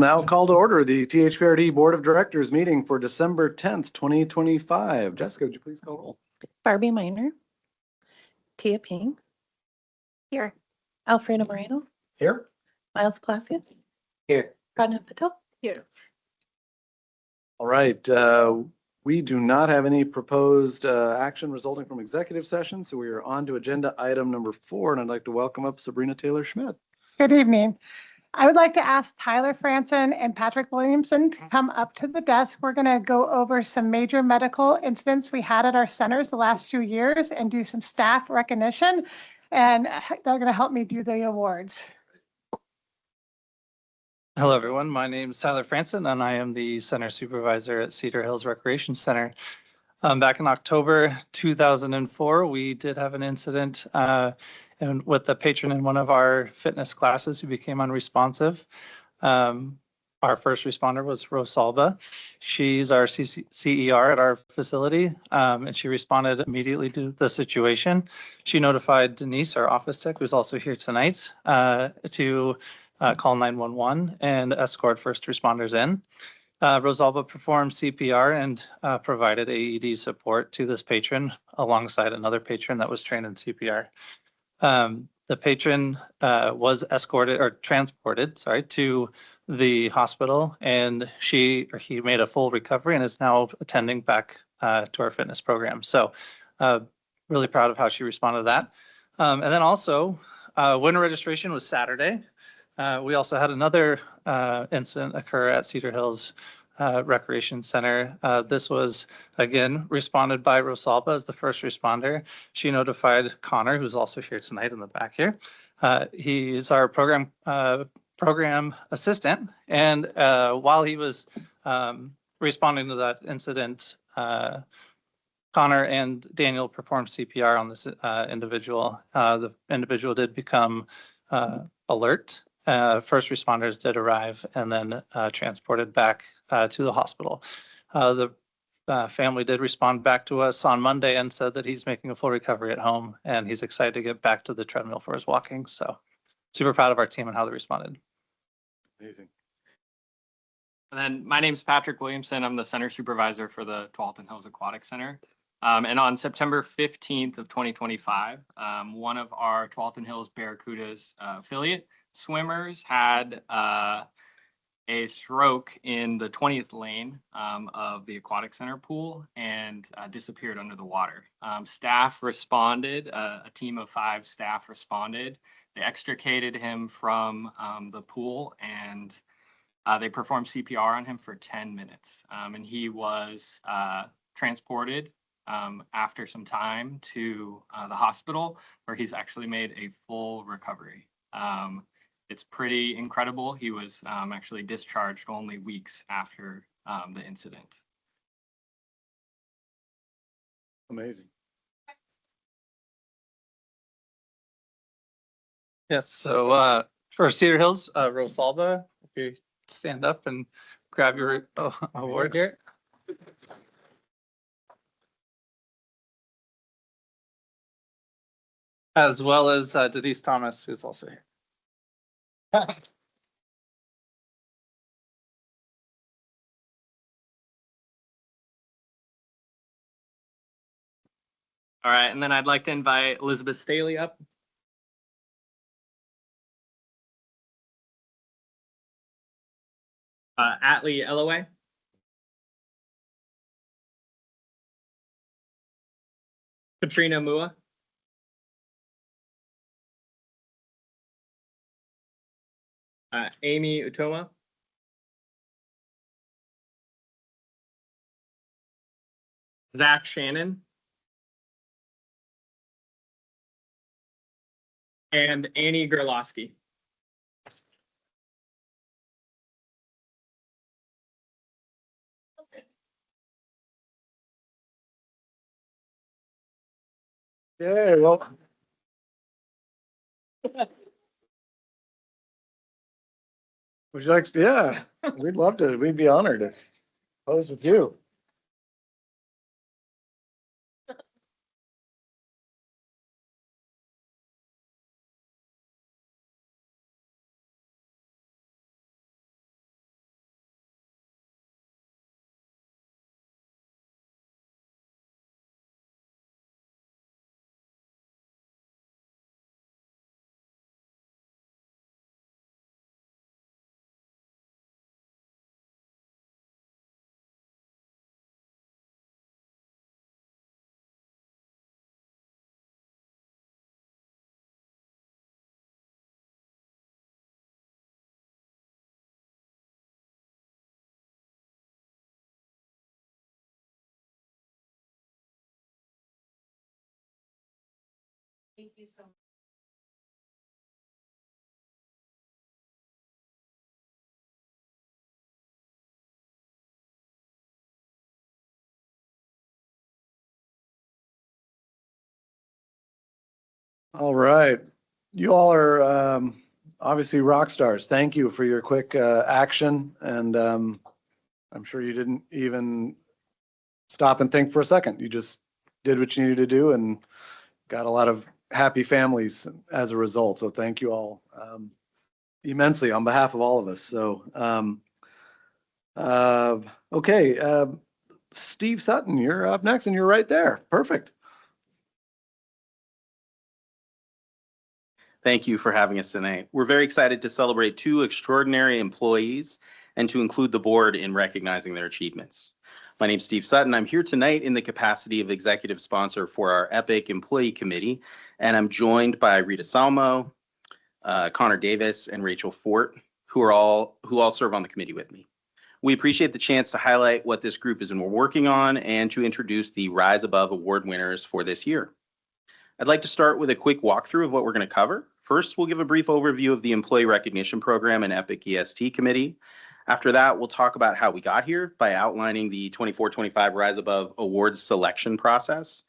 now call to order the THPRD Board of Directors meeting for December 10th, 2025. Jessica, would you please call roll? Barbie Miner. Tia Ping. Here. Alfredo Moreno. Here. Miles Palacios. Here. Pradna Patel. Here. All right. We do not have any proposed action resulting from executive session, so we are on to agenda item number 4, and I'd like to welcome up Sabrina Taylor-Schmidt. Good evening. I would like to ask Tyler Franson and Patrick Williamson to come up to the desk. We're going to go over some major medical incidents we had at our centers the last few years and do some staff recognition, and they're going to help me do the awards. Hello, everyone. My name is Tyler Franson, and I am the center supervisor at Cedar Hills Recreation Center. Back in October 2004, we did have an incident and with a patron in one of our fitness classes who became unresponsive. Our first responder was Rosalba. She's our CER at our facility, and she responded immediately to the situation. She notified Denise, our office tech, who's also here tonight, to call 911 and escort first responders in. Rosalba performed CPR and provided AED support to this patron alongside another patron that was trained in CPR. The patron was transported to the hospital, and he made a full recovery and is now attending back to our fitness program. So really proud of how she responded to that. And then also, winter registration was Saturday. We also had another incident occur at Cedar Hills Recreation Center. This was, again, responded by Rosalba as the first responder. She notified Connor, who's also here tonight in the back here. He is our program assistant. And while he was responding to that incident, Connor and Daniel performed CPR on this individual. The individual did become alert. First responders did arrive and then transported back to the hospital. The family did respond back to us on Monday and said that he's making a full recovery at home and he's excited to get back to the treadmill for his walking. So super proud of our team and how they responded. Amazing. And then my name's Patrick Williamson. I'm the center supervisor for the Tualatin Hills Aquatic Center. And on September 15th of 2025, one of our Tualatin Hills Barracudas affiliate swimmers had a stroke in the 20th lane of the aquatic center pool and disappeared under the water. Staff responded, a team of 5 staff responded. They extricated him from the pool and they performed CPR on him for 10 minutes. And he was transported after some time to the hospital where he's actually made a full recovery. It's pretty incredible. He was actually discharged only weeks after the incident. Amazing. Yes, so for Cedar Hills, Rosalba, if you stand up and grab your award here. As well as Denise Thomas, who's also here. All right, and then I'd like to invite Elizabeth Staley up. Atlee Ellaway. Katrina Mua. Amy Utoma. Zach Shannon. And Annie Gerlowski. Yeah, well. Would you like to? Yeah, we'd love to. We'd be honored to pose with you. Thank you so much. All right. You all are obviously rock stars. Thank you for your quick action. And I'm sure you didn't even stop and think for a second. You just did what you needed to do and got a lot of happy families as a result. So thank you all immensely on behalf of all of us. So, okay. Steve Sutton, you're up next and you're right there. Perfect. Thank you for having us tonight. We're very excited to celebrate two extraordinary employees and to include the board in recognizing their achievements. My name's Steve Sutton. I'm here tonight in the capacity of executive sponsor for our EPIC Employee Committee, and I'm joined by Rita Salmo, Connor Davis, and Rachel Fort, who all serve on the committee with me. We appreciate the chance to highlight what this group is working on and to introduce the Rise Above Award winners for this year. I'd like to start with a quick walkthrough of what we're going to cover. First, we'll give a brief overview of the Employee Recognition Program and EPIC EST Committee. After that, we'll talk about how we got here by outlining the 24-25 Rise Above Awards selection process.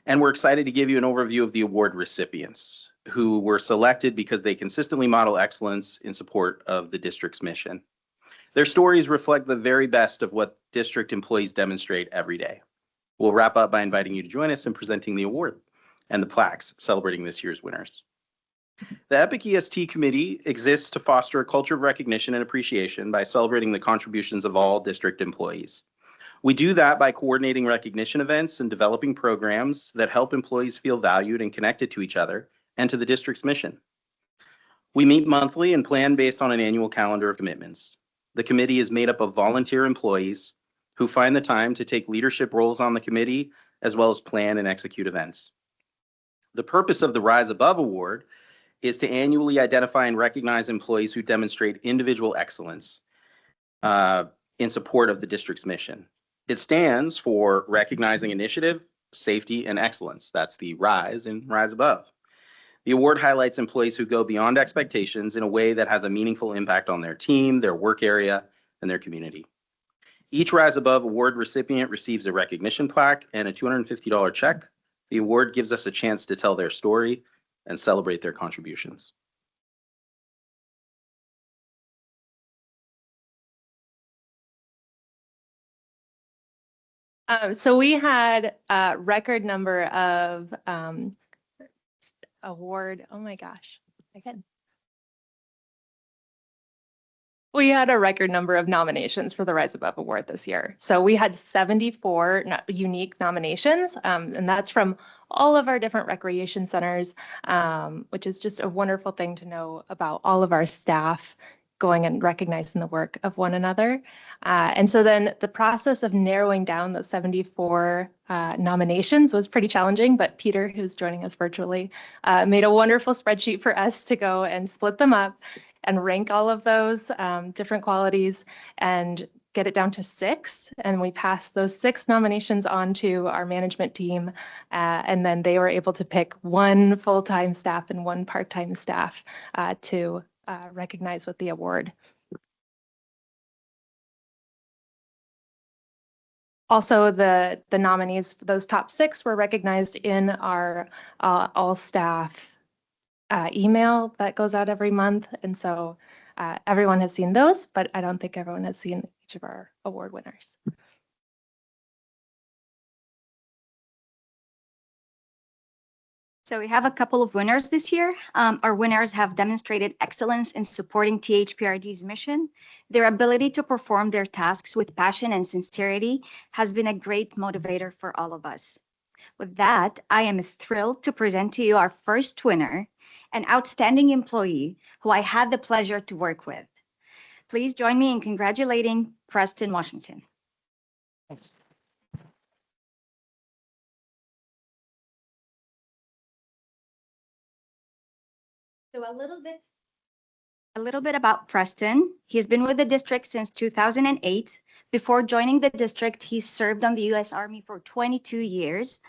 And we're excited to give you an overview of the award recipients who were selected because they consistently model excellence in support of the district's mission. Their stories reflect the very best of what district employees demonstrate every day. We'll wrap up by inviting you to join us in presenting the award and the plaques celebrating this year's winners. The EPIC EST Committee exists to foster a culture of recognition and appreciation by celebrating the contributions of all district employees. We do that by coordinating recognition events and developing programs that help employees feel valued and connected to each other and to the district's mission. We meet monthly and plan based on an annual calendar of commitments. The committee is made up of volunteer employees who find the time to take leadership roles on the committee, as well as plan and execute events. The purpose of the Rise Above Award is to annually identify and recognize employees who demonstrate individual excellence in support of the district's mission. It stands for Recognizing Initiative, Safety, and Excellence. That's the RISE in Rise Above. The award highlights employees who go beyond expectations in a way that has a meaningful impact on their team, their work area, and their community. Each Rise Above Award recipient receives a recognition plaque and a $250 check. The award gives us a chance to tell their story and celebrate their contributions. So we had a record number of award. Oh my gosh, again. We had a record number of nominations for the Rise Above Award this year. So we had 74 unique nominations, and that's from all of our different recreation centers, which is just a wonderful thing to know about all of our staff going and recognizing the work of one another. And so then the process of narrowing down the 74 nominations was pretty challenging, but Peter, who's joining us virtually, made a wonderful spreadsheet for us to go and split them up and rank all of those different qualities and get it down to 6. And we passed those 6 nominations on to our management team. And then they were able to pick 1 full-time staff and 1 part-time staff to recognize with the award. Also, the nominees, those top 6 were recognized in our all-staff email that goes out every month. And so everyone has seen those, but I don't think everyone has seen each of our award winners. So we have a couple of winners this year. Our winners have demonstrated excellence in supporting THPRD's mission. Their ability to perform their tasks with passion and sincerity has been a great motivator for all of us. With that, I am thrilled to present to you our first winner, an outstanding employee who I had the pleasure to work with. Please join me in congratulating Preston Washington. Thanks. So a little bit about Preston. He's been with the district since 2008. Before joining the district, he served on the U.S. Army for 22 years.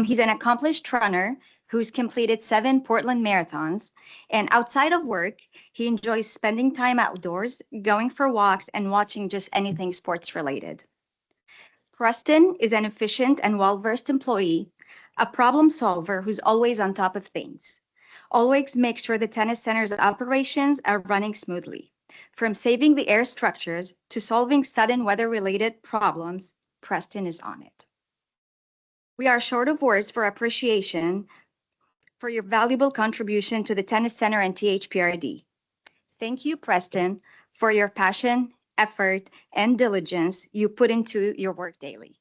He's an accomplished runner who's completed 7 Portland marathons. And outside of work, he enjoys spending time outdoors, going for walks, and watching just anything sports related. Preston is an efficient and well-versed employee, a problem solver who's always on top of things. Always makes sure the tennis center's operations are running smoothly. From saving the air structures to solving sudden weather-related problems, Preston is on it. We are short of words for appreciation for your valuable contribution to the tennis center and THPRD. Thank you, Preston, for your passion, effort, and diligence you put into your work daily.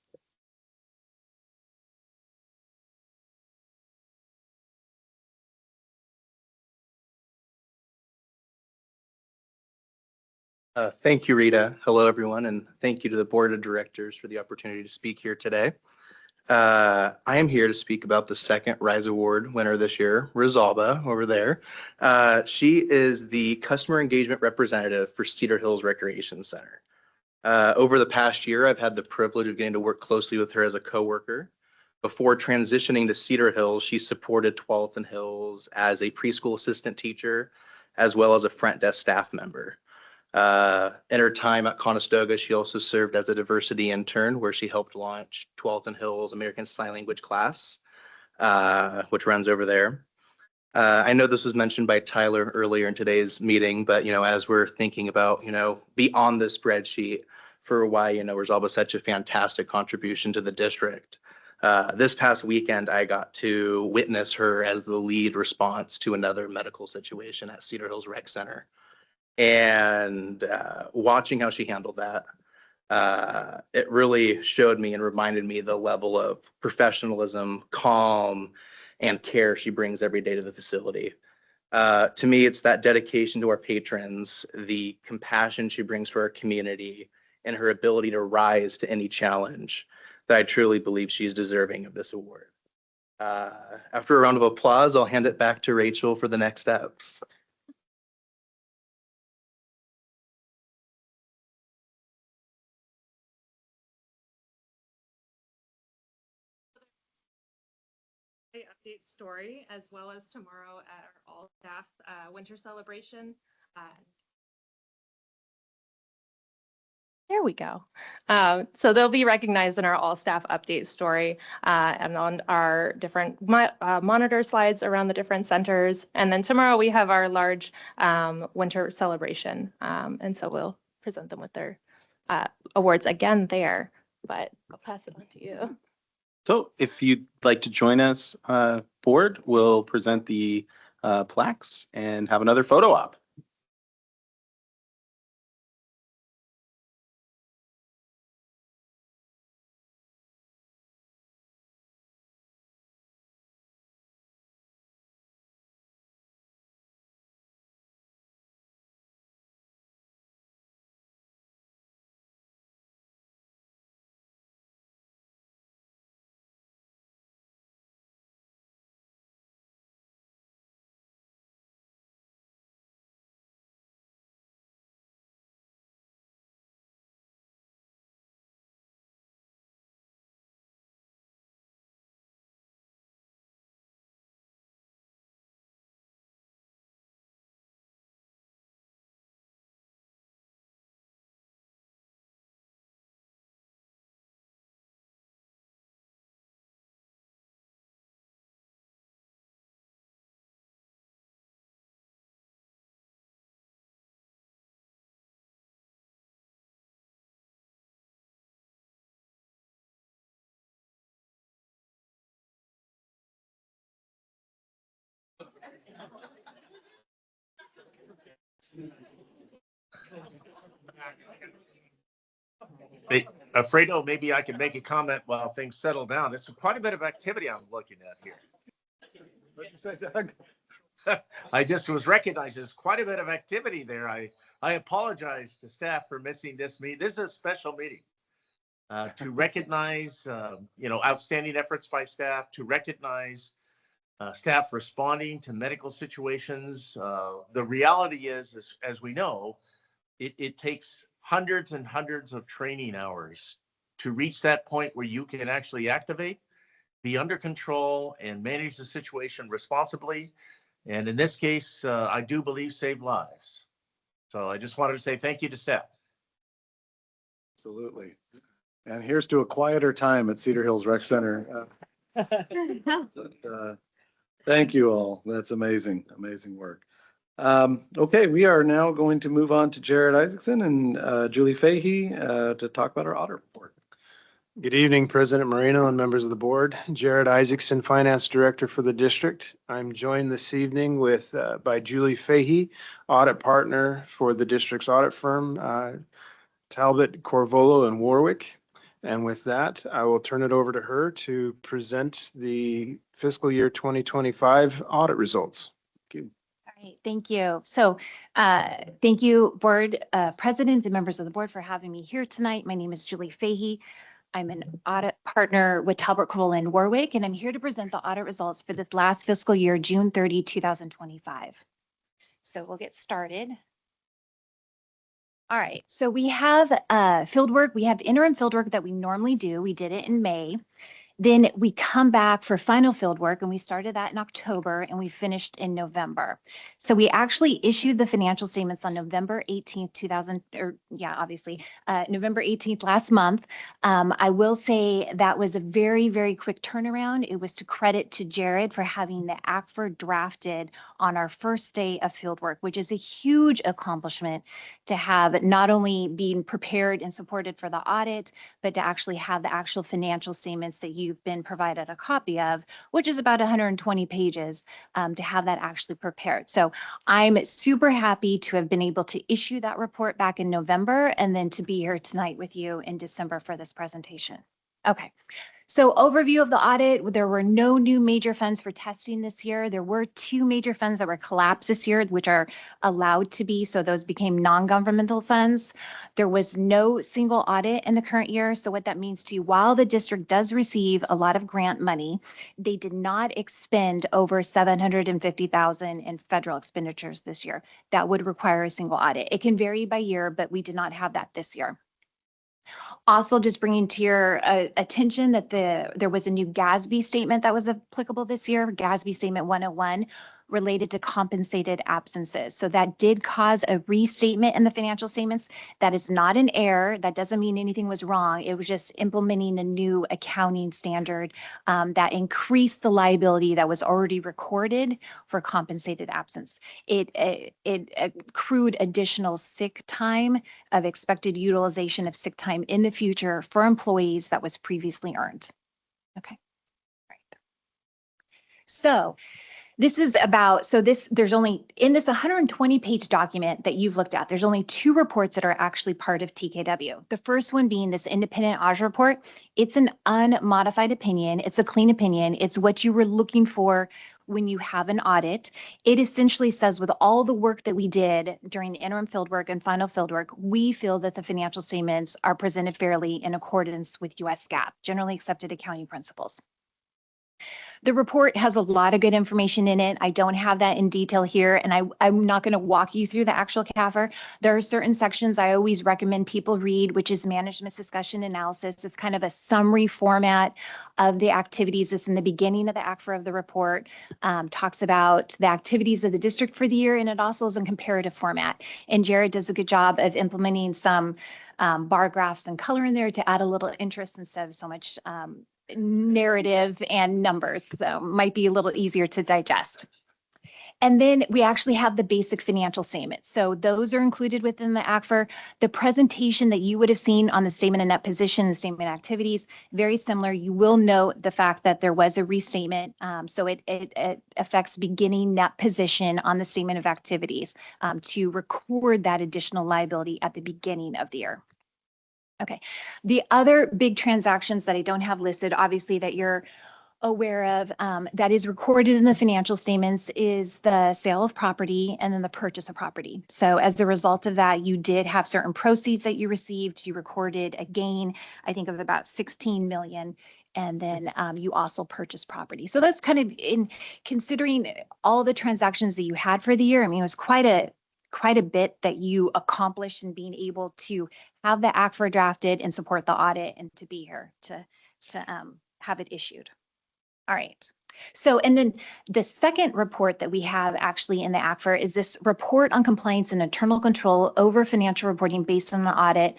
Thank you, Rita. Hello, everyone, and thank you to the Board of Directors for the opportunity to speak here today. I am here to speak about the second Rise Award winner this year, Rosalba, over there. She is the Customer Engagement Representative for Cedar Hills Recreation Center. Over the past year, I've had the privilege of getting to work closely with her as a coworker. Before transitioning to Cedar Hills, she supported Tualatin Hills as a preschool assistant teacher, as well as a front desk staff member. In her time at Conestoga, she also served as a diversity intern where she helped launch Tualatin Hills American Sign Language class, which runs over there. I know this was mentioned by Tyler earlier in today's meeting, but, as we're thinking about, beyond the spreadsheet for why, Rosalba's such a fantastic contribution to the district. This past weekend, I got to witness her as the lead response to another medical situation at Cedar Hills Rec Center. And watching how she handled that, it really showed me and reminded me the level of professionalism, calm, and care she brings every day to the facility. To me, it's that dedication to our patrons, the compassion she brings for our community, and her ability to rise to any challenge that I truly believe she's deserving of this award. After a round of applause, I'll hand it back to Rachel for the next steps. Update story, as well as tomorrow at our all staff winter celebration. There we go. So they'll be recognized in our all staff update story and on our different monitor slides around the different centers. And then tomorrow we have our large winter celebration. And so we'll present them with their awards again there, but I'll pass it on to you. So if you'd like to join us, board, we'll present the plaques and have another photo op. Alfredo, maybe I can make a comment while things settle down. There's quite a bit of activity I'm looking at here. What'd you say, Doug? I just was recognized there's quite a bit of activity there. I apologize to staff for missing this meeting. This is a special meeting to recognize, outstanding efforts by staff, to recognize staff responding to medical situations. The reality is, as we know, it takes hundreds and hundreds of training hours to reach that point where you can actually activate. be under control and manage the situation responsibly. And in this case, I do believe save lives. So I just wanted to say thank you to staff. Absolutely. And here's to a quieter time at Cedar Hills Rec Center. Thank you all. That's amazing, amazing work. Okay, we are now going to move on to Jared Isaacson and Julie Fahey to talk about our audit report. Good evening, President Moreno and members of the board. Jared Isaacson, Finance Director for the district. I'm joined this evening with by Julie Fahey, Audit Partner for the district's audit firm, Talbot, Corvolo, and Warwick. And with that, I will turn it over to her to present the fiscal year 2025 audit results. Thank you. All right, thank you. So thank you, board president and members of the board for having me here tonight. My name is Julie Fahey. I'm an audit partner with Talbot, Corvolo, and Warwick, and I'm here to present the audit results for this last fiscal year, June 30, 2025. So we'll get started. All right, so we have field work. We have interim field work that we normally do. We did it in May. Then we come back for final field work, and we started that in October and we finished in November. So we actually issued the financial statements on November 18th, November 18th last month. I will say that was a very, very quick turnaround. It was to credit to Jared for having the ACFR drafted on our first day of field work, which is a huge accomplishment to have not only being prepared and supported for the audit, but to actually have the actual financial statements that you've been provided a copy of, which is about 120 pages, to have that actually prepared. So I'm super happy to have been able to issue that report back in November and then to be here tonight with you in December for this presentation. Okay. So overview of the audit, there were no new major funds for testing this year. There were 2 major funds that were collapsed this year, which are allowed to be, so those became non-governmental funds. There was no single audit in the current year. So what that means to you, while the district does receive a lot of grant money, they did not expend over $750,000 in federal expenditures this year. That would require a single audit. It can vary by year, but we did not have that this year. Also, just bringing to your attention that there was a new GASB statement that was applicable this year, GASB Statement 101, related to compensated absences. So that did cause a restatement in the financial statements. That is not an error. That doesn't mean anything was wrong. It was just implementing a new accounting standard that increased the liability that was already recorded for compensated absence. It accrued additional sick time of expected utilization of sick time in the future for employees that was previously earned. Okay, right. So this is about, there's only, in this 120-page document that you've looked at, there's only 2 reports that are actually part of TKW. The first one being this independent audit report. It's an unmodified opinion. It's a clean opinion. It's what you were looking for when you have an audit. It essentially says, with all the work that we did during the interim field work and final field work, we feel that the financial statements are presented fairly in accordance with US GAAP, generally accepted accounting principles. The report has a lot of good information in it. I don't have that in detail here, and I'm not going to walk you through the actual CAFR. There are certain sections I always recommend people read, which is management discussion analysis. It's kind of a summary format of the activities. It's in the beginning of the ACFR of the report, talks about the activities of the district for the year, and it also is in comparative format. And Jared does a good job of implementing some bar graphs and color in there to add a little interest instead of so much narrative and numbers, so might be a little easier to digest. And then we actually have the basic financial statements. So those are included within the ACFR. The presentation that you would have seen on the statement of net position and statement of activities, very similar. You will note the fact that there was a restatement. So it affects beginning net position on the statement of activities to record that additional liability at the beginning of the year. Okay, the other big transactions that I don't have listed, obviously that you're aware of, that is recorded in the financial statements, is the sale of property and then the purchase of property. So as a result of that, you did have certain proceeds that you received. You recorded a gain, I think, of about 16 million. And then you also purchased property. So that's kind of, in considering all the transactions that you had for the year, I mean, it was quite a bit that you accomplished in being able to have the ACFR drafted and support the audit and to be here to have it issued. All right. So, and then the second report that we have actually in the ACFR is this report on compliance and internal control over financial reporting based on an audit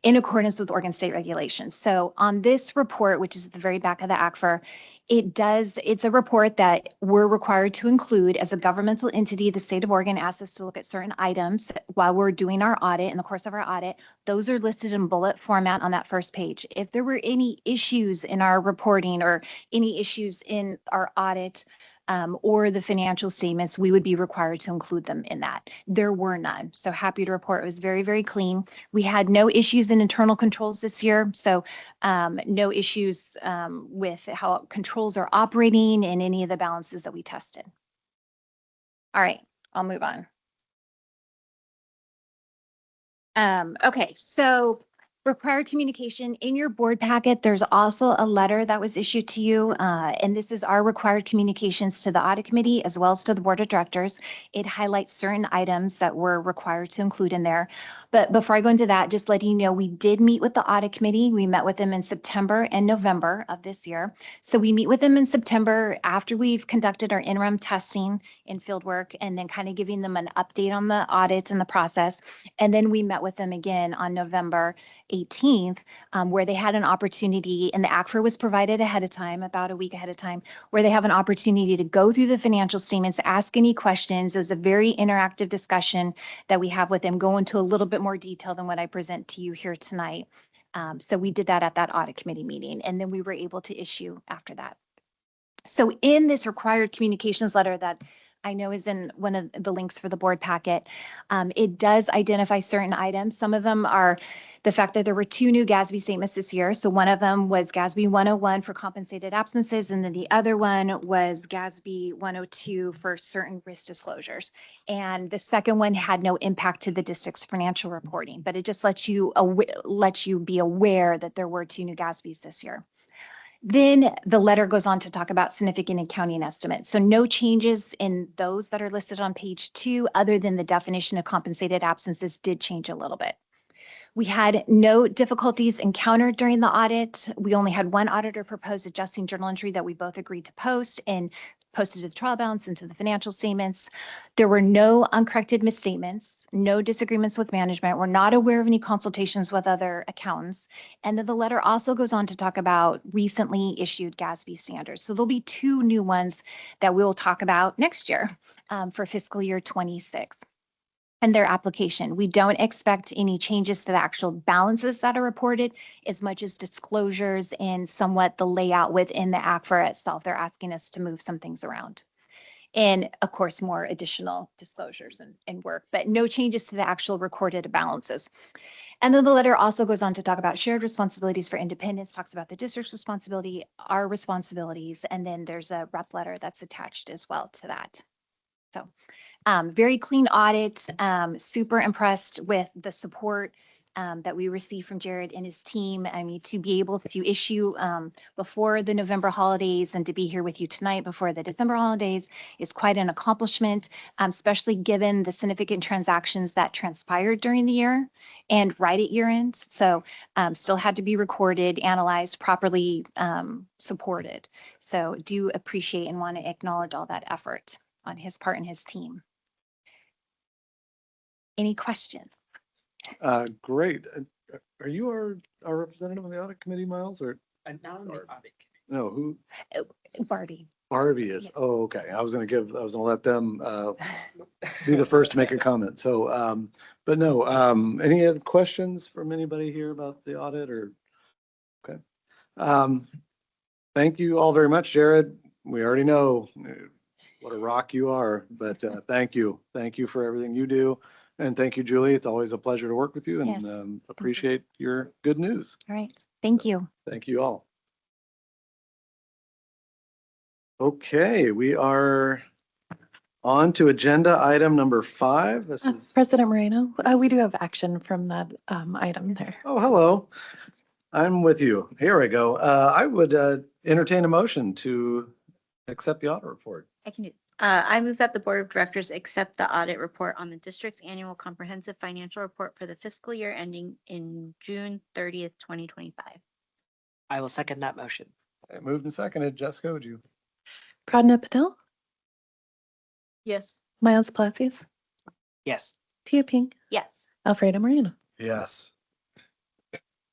in accordance with Oregon state regulations. So on this report, which is at the very back of the ACFR, it's a report that we're required to include as a governmental entity. The state of Oregon asks us to look at certain items while we're doing our audit. In the course of our audit, those are listed in bullet format on that first page. If there were any issues in our reporting or any issues in our audit, or the financial statements, we would be required to include them in that. There were none. So happy to report it was very, very clean. We had no issues in internal controls this year. So no issues with how controls are operating in any of the balances that we tested. All right, I'll move on. Okay, so required communication in your board packet, there's also a letter that was issued to you, and this is our required communications to the audit committee as well as to the board of directors. It highlights certain items that we're required to include in there. But before I go into that, just letting you know, we did meet with the audit committee. We met with them in September and November of this year. So we meet with them in September after we've conducted our interim testing in field work and then kind of giving them an update on the audit and the process. And then we met with them again on November 18th, where they had an opportunity, and the ACFR was provided ahead of time, about a week ahead of time, where they have an opportunity to go through the financial statements, ask any questions. It was a very interactive discussion that we have with them, go into a little bit more detail than what I present to you here tonight. So we did that at that audit committee meeting, and then we were able to issue after that. So in this required communications letter that I know is in one of the links for the board packet, it does identify certain items. Some of them are the fact that there were 2 new GASB statements this year. So one of them was GASB 101 for compensated absences, and then the other one was GASB 102 for certain risk disclosures. And the second one had no impact to the district's financial reporting, but it just lets you be aware that there were 2 new GASBs this year. Then the letter goes on to talk about significant accounting estimates. So no changes in those that are listed on page 2, other than the definition of compensated absences did change a little bit. We had no difficulties encountered during the audit. We only had one auditor propose adjusting journal entry that we both agreed to post and posted to the trial balance and to the financial statements. There were no uncorrected misstatements, no disagreements with management. We're not aware of any consultations with other accountants. And then the letter also goes on to talk about recently issued GASB standards. So there'll be 2 new ones that we will talk about next year for fiscal year 26. And their application. We don't expect any changes to the actual balances that are reported as much as disclosures and somewhat the layout within the ACFR itself. They're asking us to move some things around. And of course, more additional disclosures and work, but no changes to the actual recorded balances. And then the letter also goes on to talk about shared responsibilities for independence, talks about the district's responsibility, our responsibilities, and then there's a rep letter that's attached as well to that. So very clean audit, super impressed with the support that we received from Jared and his team. I mean, to be able to issue before the November holidays and to be here with you tonight before the December holidays is quite an accomplishment, especially given the significant transactions that transpired during the year and right at year end. So still had to be recorded, analyzed, properly supported. So do appreciate and want to acknowledge all that effort on his part and his team. Any questions? Great. Are you our representative on the audit committee, Miles, or? Not on the audit committee. No, who? Barbie. Barbie is. Yeah. Oh, okay. I was gonna let them be the first to make a comment. So, but no, any other questions from anybody here about the audit or? Okay. Thank you all very much, Jared. We already know what a rock you are, but thank you. Thank you for everything you do. And thank you, Julie. It's always a pleasure to work with you Yes. and appreciate your good news. All right. Thank you. Thank you all. Okay, we are on to agenda item number 5. This is, President Moreno, we do have action from that item there. oh, hello. I'm with you. Here we go. I would entertain a motion to accept the audit report. I can do. I move that the Board of Directors accept the audit report on the district's annual comprehensive financial report for the fiscal year ending in June 30th, 2025. I will second that motion. Moved and seconded. Jessica, would you? Pradna Patel, Yes. Miles Palacios, Yes. Tia Pink, Yes. Alfredo Moreno. Yes.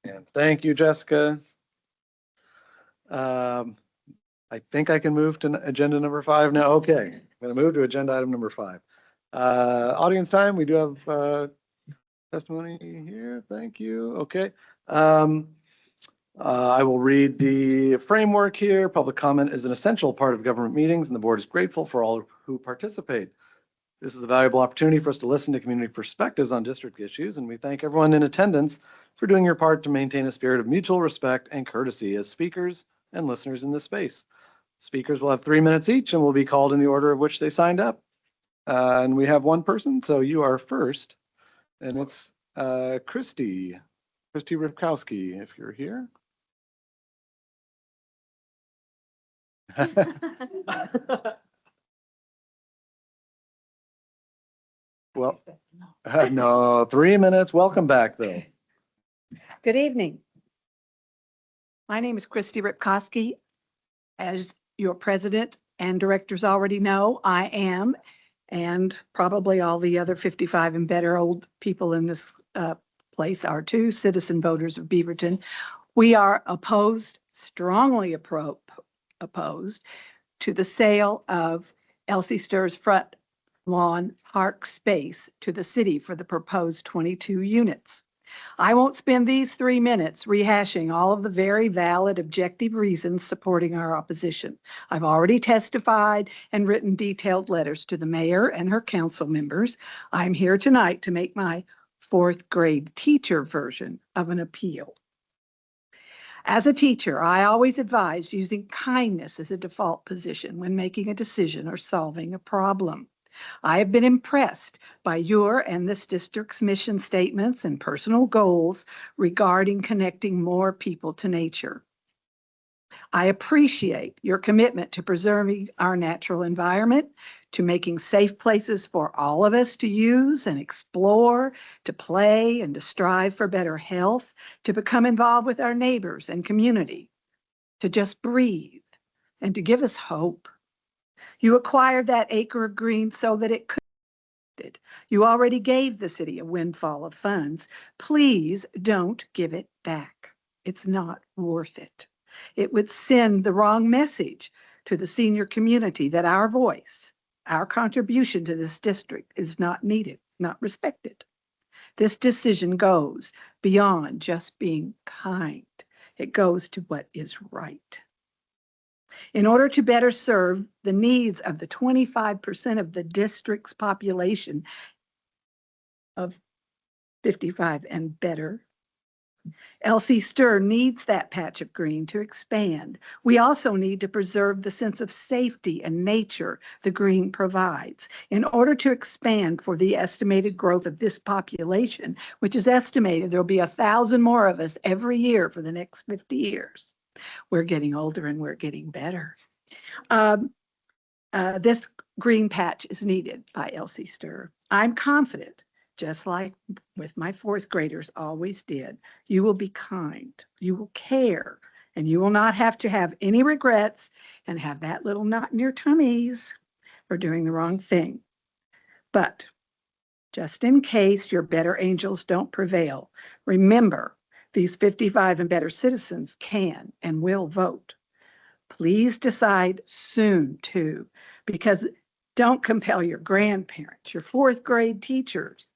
And thank you, Jessica. I think I can move to agenda number 5 now. Okay, I'm going to move to agenda item number 5. Audience time, we do have testimony here. Thank you. Okay. I will read the framework here. Public comment is an essential part of government meetings, and the board is grateful for all who participate. This is a valuable opportunity for us to listen to community perspectives on district issues, and we thank everyone in attendance for doing your part to maintain a spirit of mutual respect and courtesy as speakers and listeners in this space. Speakers will have 3 minutes each and will be called in the order of which they signed up. And we have one person, so you are first, and it's Christy Ripkowski, if you're here. Well, no, 3 minutes. Welcome back, though. Good evening. My name is Christy Ripkowski. As your president and directors already know, I am, and probably all the other 55 and better old people in this place are too, citizen voters of Beaverton. We are opposed, strongly opposed to the sale of Elsie Stirr's front lawn park space to the city for the proposed 22 units. I won't spend these 3 minutes rehashing all of the very valid objective reasons supporting our opposition. I've already testified and written detailed letters to the mayor and her council members. I'm here tonight to make my 4th grade teacher version of an appeal. As a teacher, I always advised using kindness as a default position when making a decision or solving a problem. I have been impressed by your and this district's mission statements and personal goals regarding connecting more people to nature. I appreciate your commitment to preserving our natural environment, to making safe places for all of us to use and explore, to play and to strive for better health, to become involved with our neighbors and community, to just breathe and to give us hope. You acquired that acre of green so that it could. You already gave the city a windfall of funds. Please don't give it back. It's not worth it. It would send the wrong message to the senior community that our voice, our contribution to this district is not needed, not respected. This decision goes beyond just being kind. It goes to what is right. In order to better serve the needs of the 25% of the district's population of 55 and better, Elsie Stirr needs that patch of green to expand. We also need to preserve the sense of safety and nature the green provides. In order to expand for the estimated growth of this population, which is estimated there'll be 1,000 more of us every year for the next 50 years. We're getting older and we're getting better. This green patch is needed by Elsie Stirr. I'm confident, just like with my 4th graders always did, you will be kind, you will care, and you will not have to have any regrets and have that little knot in your tummies for doing the wrong thing. But just in case your better angels don't prevail, remember these 55 and better citizens can and will vote. Please decide soon too, because don't compel your grandparents, your 4th grade teachers,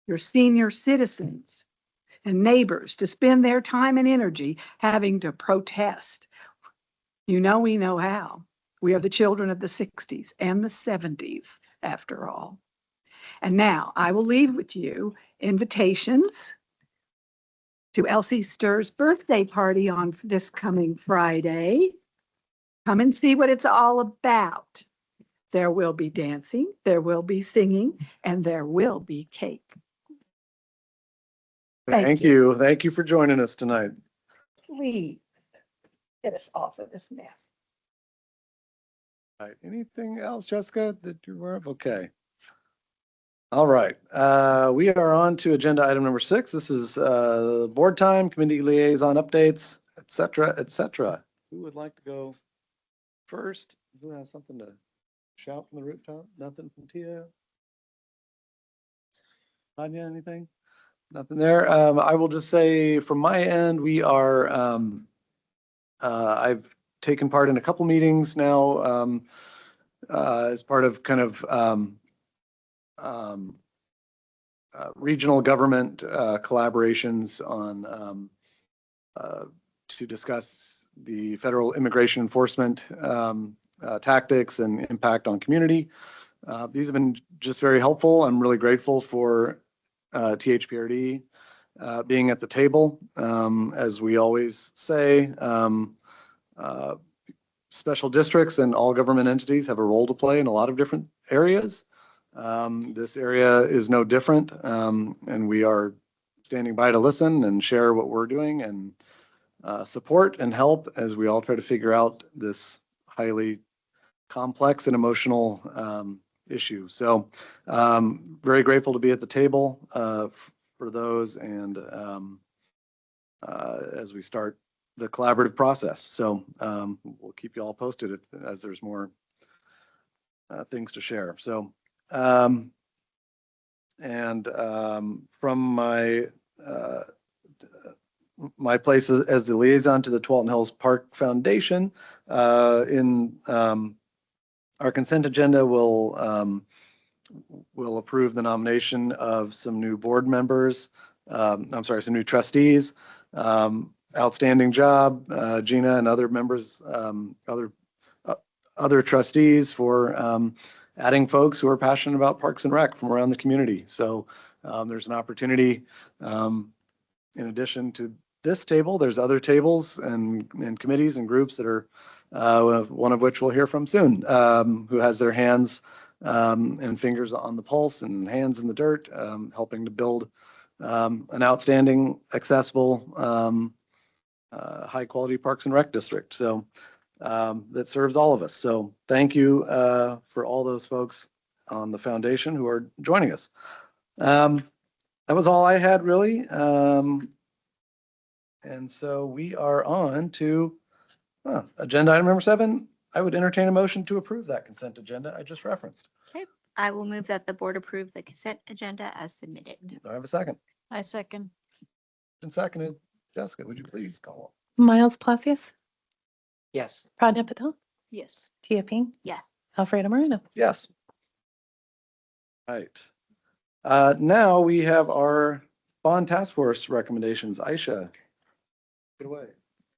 your senior citizens and neighbors to spend their time and energy having to protest. You know, we know how. We are the children of the 60s and the 70s, after all. And now I will leave with you invitations to Elsie Stirr's birthday party on this coming Friday. Come and see what it's all about. There will be dancing, there will be singing, and there will be cake. Thank you. Thank you for joining us tonight. Please get us off of this mess. All right. Anything else, Jessica, that you're aware of? Okay. All right. We are on to agenda item number 6. This is board time, committee liaison updates, et cetera, et cetera. who would like to go first? Who has something to shout from the rooftop? Nothing from Tia? Tanya, anything? Nothing there. I will just say from my end, we are, I've taken part in a couple meetings now as part of kind of regional government collaborations on to discuss the federal immigration enforcement tactics and impact on community. These have been just very helpful. I'm really grateful for THPRD being at the table. As we always say, special districts and all government entities have a role to play in a lot of different areas. This area is no different, and we are standing by to listen and share what we're doing and support and help as we all try to figure out this highly complex and emotional issue. So very grateful to be at the table for those and as we start the collaborative process. So we'll keep you all posted as there's more things to share. So from my place as the liaison to the Tualatin Hills Park Foundation, in our consent agenda will approve the nomination of some new board members. I'm sorry, some new trustees. Outstanding job, Gina and other members, other trustees for adding folks who are passionate about Parks and Rec from around the community. So there's an opportunity. In addition to this table, there's other tables and committees and groups that are, one of which we'll hear from soon, who has their hands and fingers on the pulse and hands in the dirt, helping to build an outstanding, accessible, high quality Parks and Rec district. So that serves all of us. So thank you for all those folks on the foundation who are joining us. That was all I had really. And so we are on to agenda item number 7. I would entertain a motion to approve that consent agenda I just referenced. Okay, I will move that the board approve the consent agenda as submitted. Do I have a second? I second. And seconded. Jessica, would you please call? Miles Palacios, Yes. Pradnya Patel, Yes. Tia Ping, Yes. Alfredo Moreno. Yes. Right. Now we have our bond task force recommendations. Aisha, get away.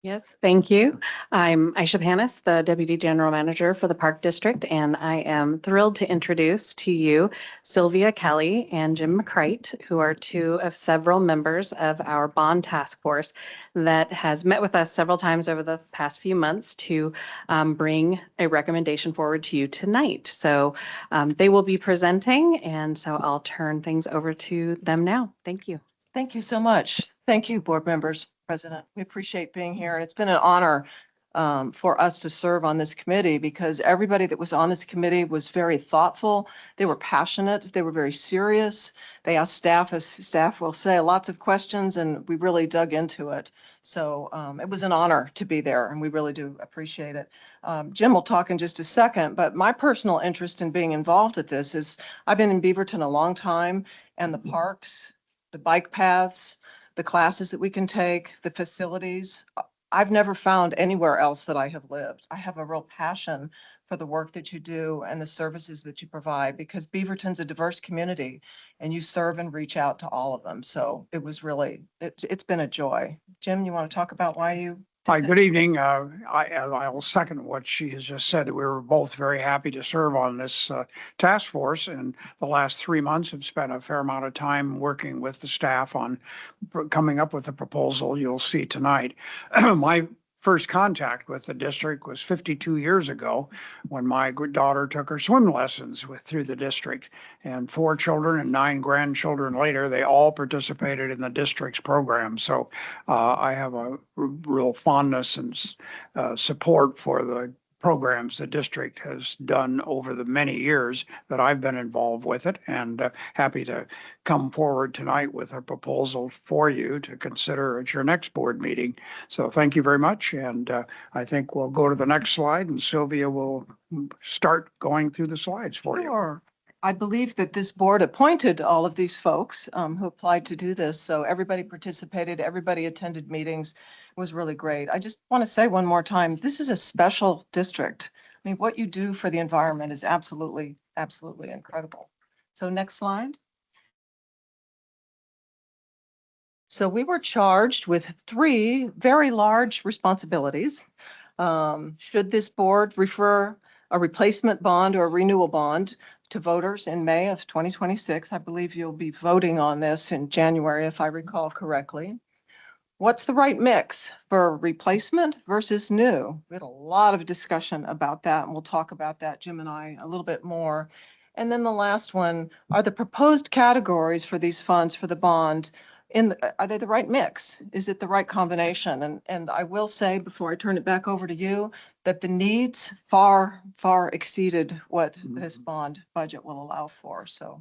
Yes, thank you. I'm Aisha Panis, the Deputy General Manager for the Park District, and I am thrilled to introduce to you Sylvia Kelly and Jim McCrite, who are two of several members of our bond task force that has met with us several times over the past few months to bring a recommendation forward to you tonight. So they will be presenting, and so I'll turn things over to them now. Thank you. Thank you so much. Thank you, board members, President. We appreciate being here. And it's been an honor for us to serve on this committee because everybody that was on this committee was very thoughtful. They were passionate. They were very serious. They asked staff, as staff will say, lots of questions, and we really dug into it. So it was an honor to be there, and we really do appreciate it. Jim will talk in just a second, but my personal interest in being involved at this is I've been in Beaverton a long time, and the parks, the bike paths, the classes that we can take, the facilities. I've never found anywhere else that I have lived. I have a real passion for the work that you do and the services that you provide because Beaverton's a diverse community and you serve and reach out to all of them. So it was really, it's been a joy. Jim, you want to talk about why you? Hi, good evening. I'll second what she has just said. We were both very happy to serve on this task force. And the last 3 months have spent a fair amount of time working with the staff on coming up with a proposal you'll see tonight. My first contact with the district was 52 years ago when my daughter took her swim lessons through the district. And 4 children and 9 grandchildren later, they all participated in the district's program. So I have a real fondness and support for the programs the district has done over the many years that I've been involved with it, and happy to come forward tonight with a proposal for you to consider at your next board meeting. So thank you very much, and I think we'll go to the next slide, and Sylvia will start going through the slides for you. Sure. I believe that this board appointed all of these folks who applied to do this. So everybody participated, everybody attended meetings. It was really great. I just want to say one more time, this is a special district. I mean, what you do for the environment is absolutely, absolutely incredible. So next slide. So we were charged with 3 very large responsibilities. Should this board refer a replacement bond or a renewal bond to voters in May of 2026. I believe you'll be voting on this in January, if I recall correctly. What's the right mix for replacement versus new? We had a lot of discussion about that, and we'll talk about that, Jim and I, a little bit more. And then the last one, are the proposed categories for these funds for the bond are they the right mix? Is it the right combination? And I will say before I turn it back over to you that the needs far exceeded what this bond budget will allow for. So,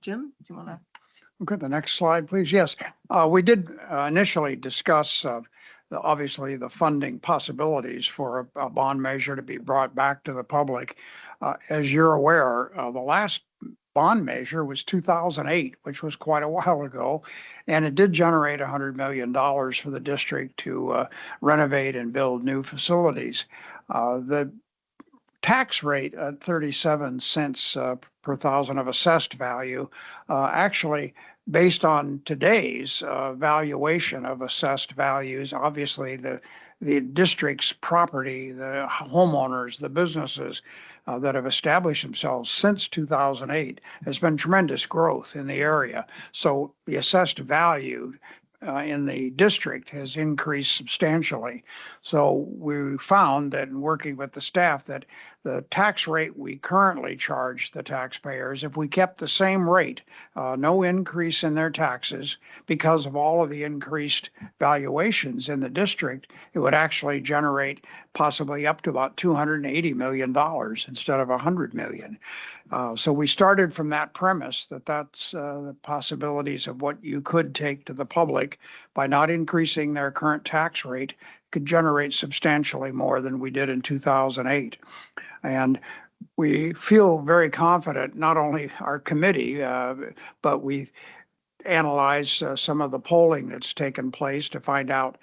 Jim, do you want to? Okay, the next slide, please. Yes, we did initially discuss obviously the funding possibilities for a bond measure to be brought back to the public. As you're aware, the last bond measure was 2008, which was quite a while ago, and it did generate $100 million for the district to renovate and build new facilities. The tax rate at 37 cents per thousand of assessed value, actually based on today's valuation of assessed values, obviously the district's property, the homeowners, the businesses that have established themselves since 2008 has been tremendous growth in the area. So the assessed value in the district has increased substantially. So we found that in working with the staff that the tax rate we currently charge the taxpayers, if we kept the same rate, no increase in their taxes because of all of the increased valuations in the district, it would actually generate possibly up to about $280 million instead of $100 million. So we started from that premise that that's the possibilities of what you could take to the public by not increasing their current tax rate could generate substantially more than we did in 2008. And we feel very confident, not only our committee, but we analyze some of the polling that's taken place to find out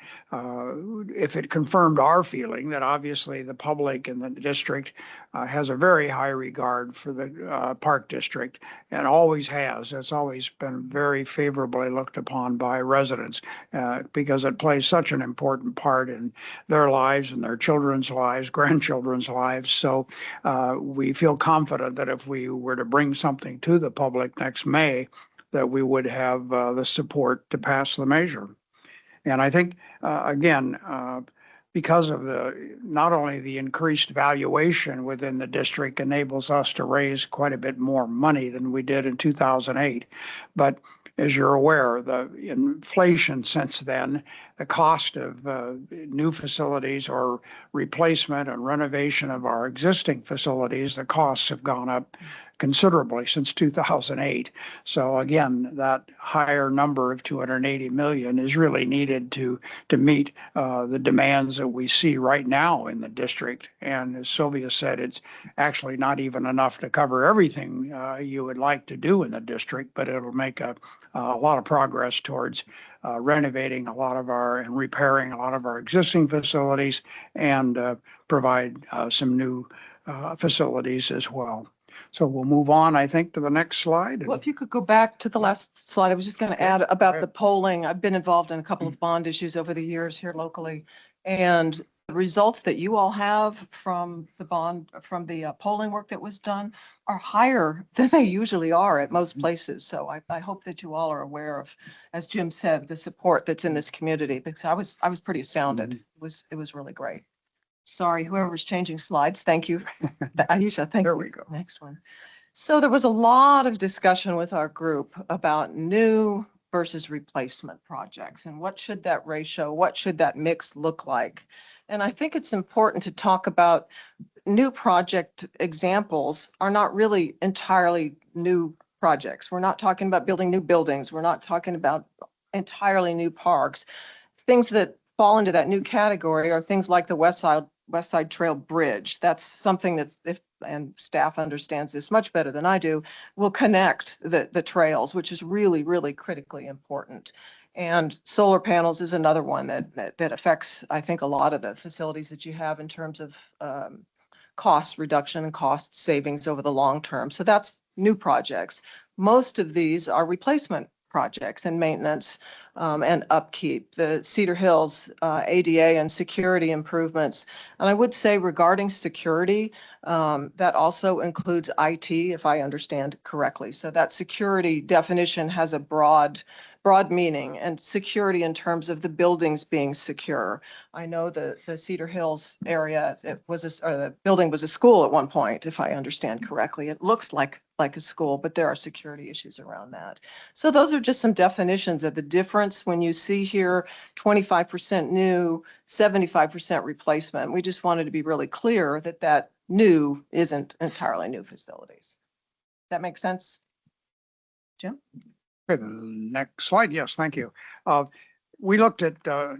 if it confirmed our feeling that obviously the public in the district has a very high regard for the Park District and always has. It's always been very favorably looked upon by residents because it plays such an important part in their lives and their children's lives, grandchildren's lives. So we feel confident that if we were to bring something to the public next May, that we would have the support to pass the measure. And I think, again, because of not only the increased valuation within the district enables us to raise quite a bit more money than we did in 2008, but as you're aware, the inflation since then, the cost of new facilities or replacement and renovation of our existing facilities, the costs have gone up considerably since 2008. So again, that higher number of 280 million is really needed to meet the demands that we see right now in the district. And as Sylvia said, it's actually not even enough to cover everything you would like to do in the district, but it'll make a lot of progress towards renovating a lot of and repairing a lot of our existing facilities and provide some new facilities as well. So we'll move on, I think, to the next slide. Well, if you could go back to the last slide, I was just going to add about the polling. I've been involved in a couple of bond issues over the years here locally. And the results that you all have from the polling work that was done are higher than they usually are at most places. So I hope that you all are aware of, as Jim said, the support that's in this community, because I was pretty astounded. It was really great. Sorry, whoever's changing slides. Thank you. Aisha, thank you. There we go. Next one. So there was a lot of discussion with our group about new versus replacement projects and what should that ratio, what should that mix look like? And I think it's important to talk about new project examples are not really entirely new projects. We're not talking about building new buildings. We're not talking about entirely new parks. Things that fall into that new category are things like the West Side Trail Bridge. That's something that's, if, and staff understands this much better than I do, will connect the trails, which is really, really critically important. And solar panels is another one that affects, I think, a lot of the facilities that you have in terms of cost reduction and cost savings over the long term. So that's new projects. Most of these are replacement projects and maintenance and upkeep. The Cedar Hills ADA and security improvements. And I would say regarding security, that also includes IT, if I understand correctly. So that security definition has a broad meaning, and security in terms of the buildings being secure. I know the Cedar Hills area, or the building was a school at one point, if I understand correctly. It looks like a school, but there are security issues around that. So those are just some definitions of the difference when you see here 25% new, 75% replacement. We just wanted to be really clear that that new isn't entirely new facilities. That makes sense? Jim? Okay, the next slide. Yes, thank you. We looked at the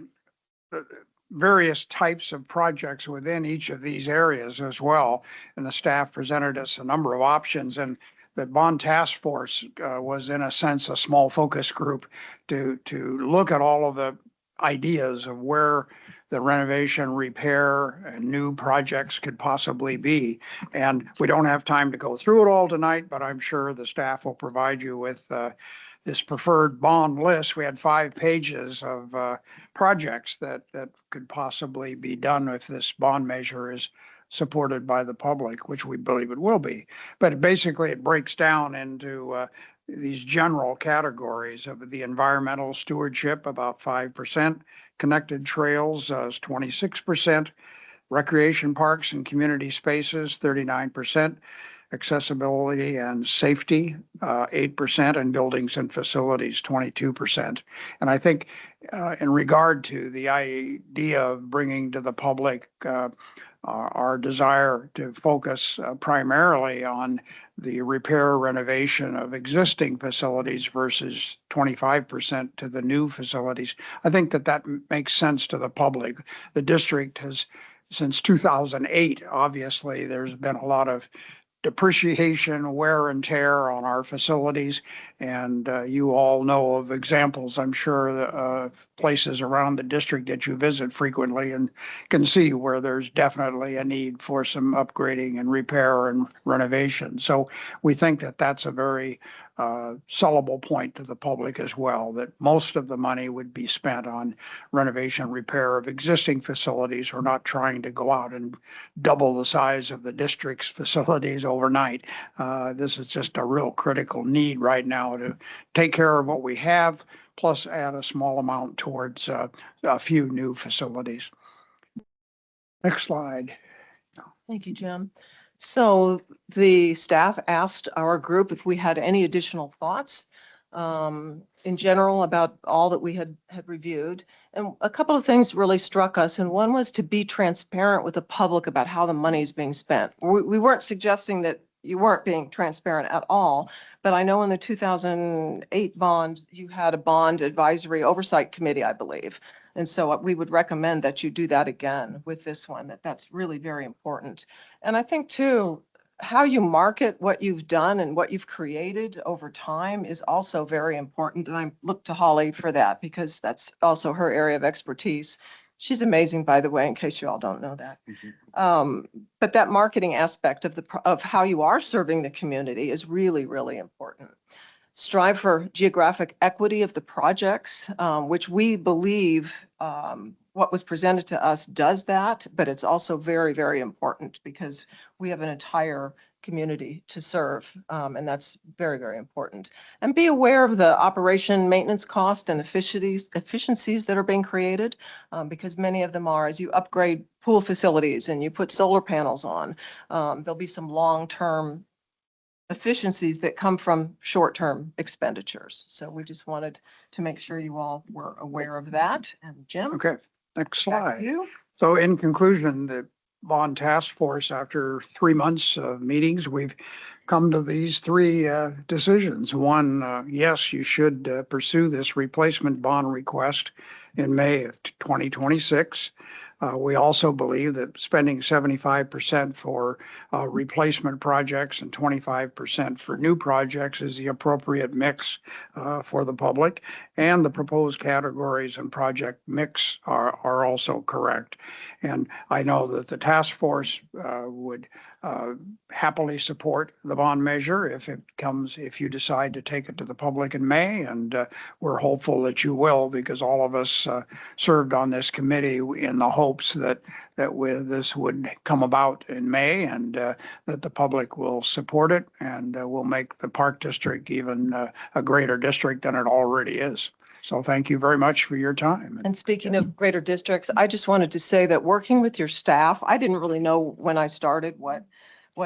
various types of projects within each of these areas as well, and the staff presented us a number of options. And the bond task force was, in a sense, a small focus group to look at all of the ideas of where the renovation, repair, and new projects could possibly be. And we don't have time to go through it all tonight, but I'm sure the staff will provide you with this preferred bond list. We had 5 pages of projects that could possibly be done if this bond measure is supported by the public, which we believe it will be. But basically, it breaks down into these general categories of the environmental stewardship, about 5%, connected trails is 26%, recreation parks and community spaces, 39%, accessibility and safety, 8%, and buildings and facilities, 22%. And I think in regard to the idea of bringing to the public our desire to focus primarily on the repair renovation of existing facilities versus 25% to the new facilities. I think that makes sense to the public. The district has, since 2008, obviously, there's been a lot of depreciation, wear and tear on our facilities. And you all know of examples, I'm sure, places around the district that you visit frequently and can see where there's definitely a need for some upgrading and repair and renovation. So we think that that's a very sellable point to the public as well, that most of the money would be spent on renovation, repair of existing facilities. We're not trying to go out and double the size of the district's facilities overnight. This is just a real critical need right now to take care of what we have, plus add a small amount towards a few new facilities. Next slide. Thank you, Jim. So the staff asked our group if we had any additional thoughts in general about all that we had reviewed. And a couple of things really struck us. And one was to be transparent with the public about how the money is being spent. We weren't suggesting that you weren't being transparent at all, but I know in the 2008 bond, you had a bond advisory oversight committee, I believe. And so we would recommend that you do that again with this one, that's really very important. And I think too, how you market what you've done and what you've created over time is also very important. And I look to Holly for that because that's also her area of expertise. She's amazing, by the way, in case you all don't know that. But that marketing aspect of how you are serving the community is really, really important. Strive for geographic equity of the projects, which we believe what was presented to us does that, but it's also very, very important because we have an entire community to serve, and that's very, very important. And be aware of the operation maintenance cost and efficiencies that are being created, because many of them are, as you upgrade pool facilities and you put solar panels on, there'll be some long-term efficiencies that come from short-term expenditures. So we just wanted to make sure you all were aware of that. And Jim? Okay. Next Back slide. to you. So in conclusion, the bond task force, after 3 months of meetings, we've come to these three decisions. One, yes, you should pursue this replacement bond request in May of 2026. We also believe that spending 75% for replacement projects and 25% for new projects is the appropriate mix for the public. And the proposed categories and project mix are also correct. And I know that the task force would happily support the bond measure if you decide to take it to the public in May. And we're hopeful that you will, because all of us served on this committee in the hopes that this would come about in May, and that the public will support it, and will make the Park District even a greater district than it already is. So thank you very much for your time. And speaking of greater districts, I just wanted to say that working with your staff, I didn't really know when I started what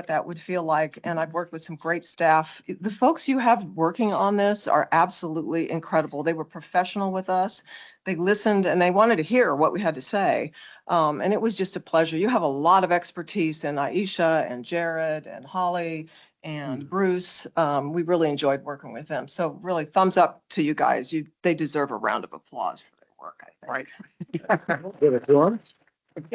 that would feel like. And I've worked with some great staff. The folks you have working on this are absolutely incredible. They were professional with us. They listened and they wanted to hear what we had to say. And it was just a pleasure. You have a lot of expertise in Aisha and Jared and Holly and Bruce. We really enjoyed working with them. So really thumbs up to you guys. They deserve a round of applause for their work, I think. Right. Give it to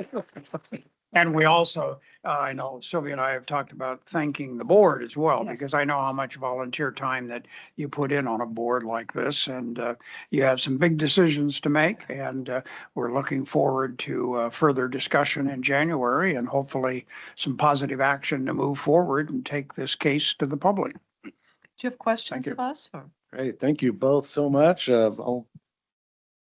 them. And we also, I know Sylvia and I have talked about thanking the board as well, Yes. because I know how much volunteer time that you put in on a board like this, and you have some big decisions to make, and we're looking forward to further discussion in January, and hopefully some positive action to move forward and take this case to the public. Do you have questions you. of us? Or? Great. Thank you both so much. Yeah,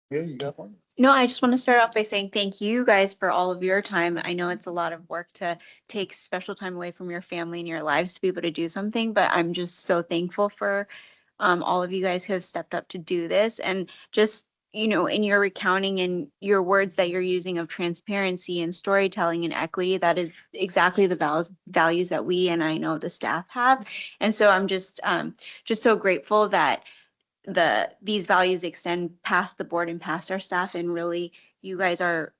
you got one? No, I just want to start off by saying thank you guys for all of your time. I know it's a lot of work to take special time away from your family and your lives to be able to do something, but I'm just so thankful for all of you guys who have stepped up to do this. And just, you know, in your recounting and your words that you're using of transparency and storytelling and equity, that is exactly the values that we and I know the staff have. And so I'm just so grateful that these values extend past the board and past our staff, and really you guys are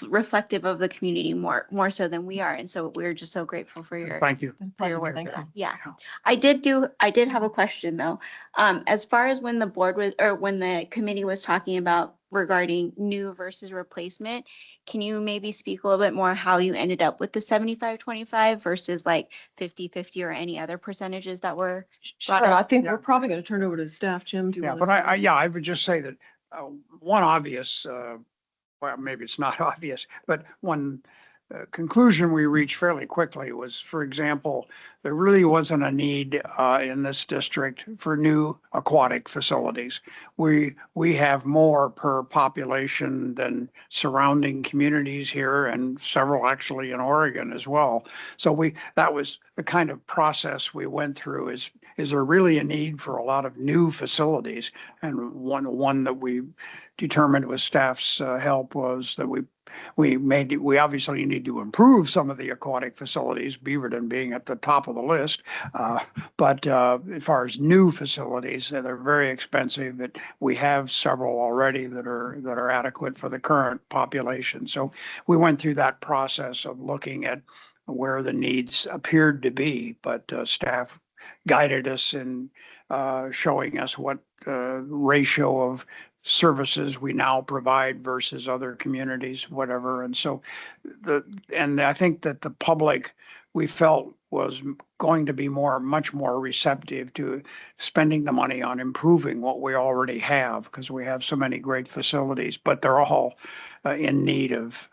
reflective of the community more so than we are, and so we're just so grateful for your Thank you. work. Thank you. Yeah, I did have a question though. As far as when the committee was talking about regarding new versus replacement, can you maybe speak a little bit more how you ended up with the 75-25 versus like 50-50 or any other percentages that were brought Sure, up? I think Yeah. we're probably going to turn it over to the staff. Jim, do you Yeah, want but to? I would just say that one obvious, well, maybe it's not obvious, but one conclusion we reached fairly quickly was, for example, there really wasn't a need in this district for new aquatic facilities. We have more per population than surrounding communities here, and several actually in Oregon as well. So that was the kind of process we went through. Is there really a need for a lot of new facilities? And one that we determined with staff's help was that we obviously need to improve some of the aquatic facilities, Beaverton being at the top of the list. But as far as new facilities, they're very expensive. But we have several already that are adequate for the current population. So we went through that process of looking at where the needs appeared to be, but staff guided us in showing us what ratio of services we now provide versus other communities, whatever. And so and I think that the public, we felt, was going to be much more receptive to spending the money on improving what we already have, because we have so many great facilities, but they're all in need of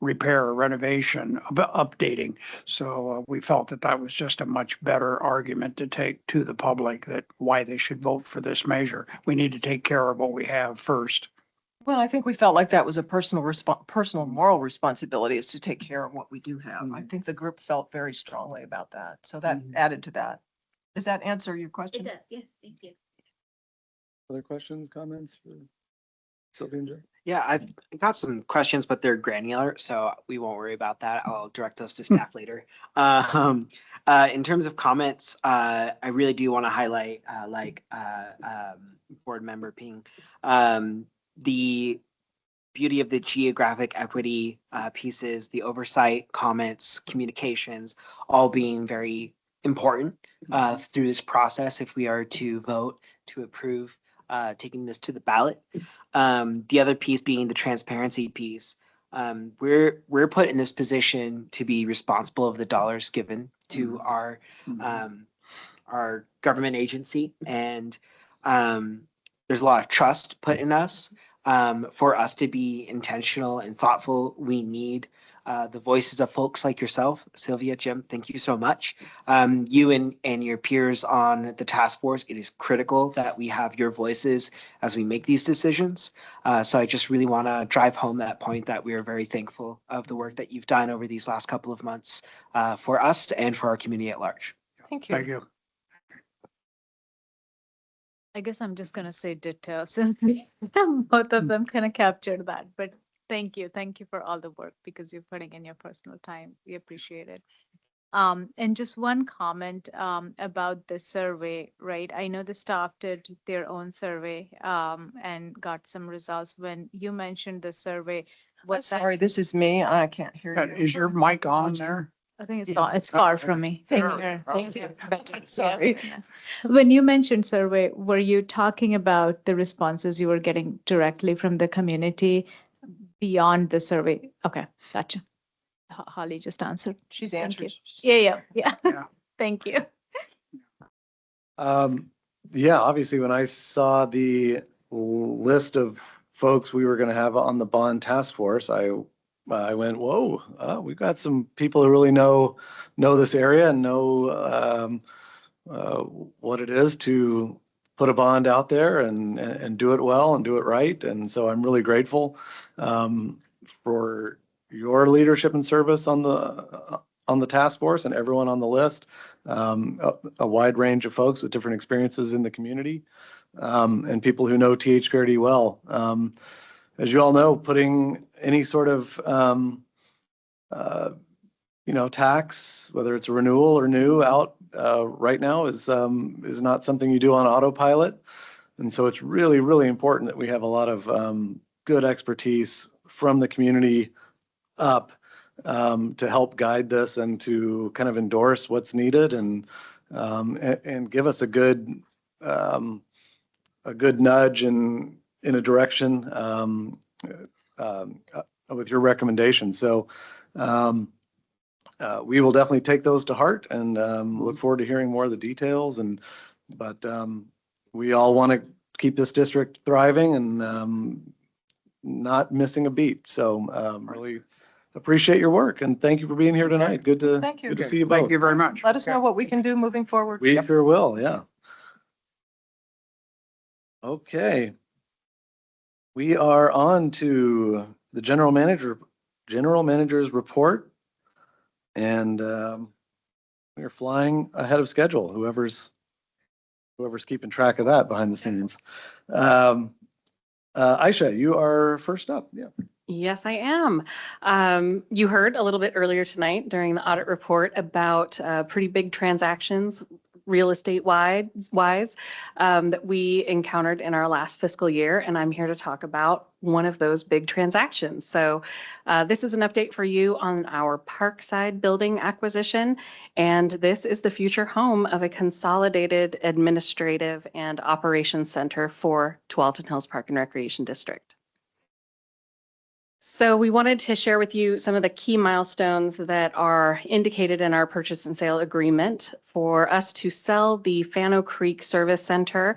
repair or renovation, updating. So we felt that was just a much better argument to take to the public, that why they should vote for this measure. We need to take care of what we have first. Well, I think we felt like that was a personal moral responsibility, is to take care of what we do have. I think the group felt very strongly about that. So that added to that. Does that answer your question? It does, yes, thank you. Other questions, comments for Sylvia and Joe? Yeah, I've got some questions, but they're granular, so we won't worry about that. I'll direct those to staff later. In terms of comments, I really do want to highlight, board member Ping, the beauty of the geographic equity pieces, the oversight, comments, communications, all being very important through this process if we are to vote to approve taking this to the ballot. The other piece being the transparency piece. We're put in this position to be responsible of the dollars given to our government agency, and there's a lot of trust put in us. For us to be intentional and thoughtful, we need the voices of folks like yourself, Sylvia, Jim. Thank you so much. You and your peers on the task force, it is critical that we have your voices as we make these decisions. So I just really want to drive home that point that we are very thankful of the work that you've done over these last couple of months for us and for our community at large. Thank you. Thank you. I guess I'm just gonna say ditto since both of them kind of captured that, but thank you. Thank you for all the work because you're putting in your personal time. We appreciate it. And just one comment about the survey, right? I know the staff did their own survey and got some results. When you mentioned the survey, what's that? Sorry, this is me. I can't hear you. Is your mic on there? I think it's far from me. Thank you. Here. Thank you. Better. Sorry. Yeah. When you mentioned survey, were you talking about the responses you were getting directly from the community beyond the survey? Okay, gotcha. Holly just answered. She's Thank you. answered. Yeah. Yeah. Thank you. Yeah, obviously, when I saw the list of folks we were going to have on the bond task force, I went, whoa, we've got some people who really know this area and know what it is to put a bond out there and do it well and do it right. And so I'm really grateful for your leadership and service on the task force and everyone on the list, a wide range of folks with different experiences in the community, and people who know THPRD well. As you all know, putting any sort of tax, whether it's a renewal or new, out right now is not something you do on autopilot. And so it's really, really important that we have a lot of good expertise from the community up to help guide this and to kind of endorse what's needed and give us a good nudge in a direction with your recommendations. So we will definitely take those to heart and look forward to hearing more of the details. But we all want to keep this district thriving and not missing a beat. So really appreciate your work and thank you for being here tonight. Good to Thank you. Good to see you both. Thank you very much. Let us know what we can do moving forward. We sure will. Yeah. Okay. We are on to the general manager's report, and we are flying ahead of schedule. Whoever's keeping track of that behind the scenes. Aisha, you are first up. Yeah. Yes, I am. You heard a little bit earlier tonight during the audit report about pretty big transactions, real estate wise, that we encountered in our last fiscal year. And I'm here to talk about one of those big transactions. So this is an update for you on our Parkside building acquisition. And this is the future home of a consolidated administrative and operations center for Tualatin Hills Park and Recreation District. So we wanted to share with you some of the key milestones that are indicated in our purchase and sale agreement. For us to sell the Fano Creek Service Center,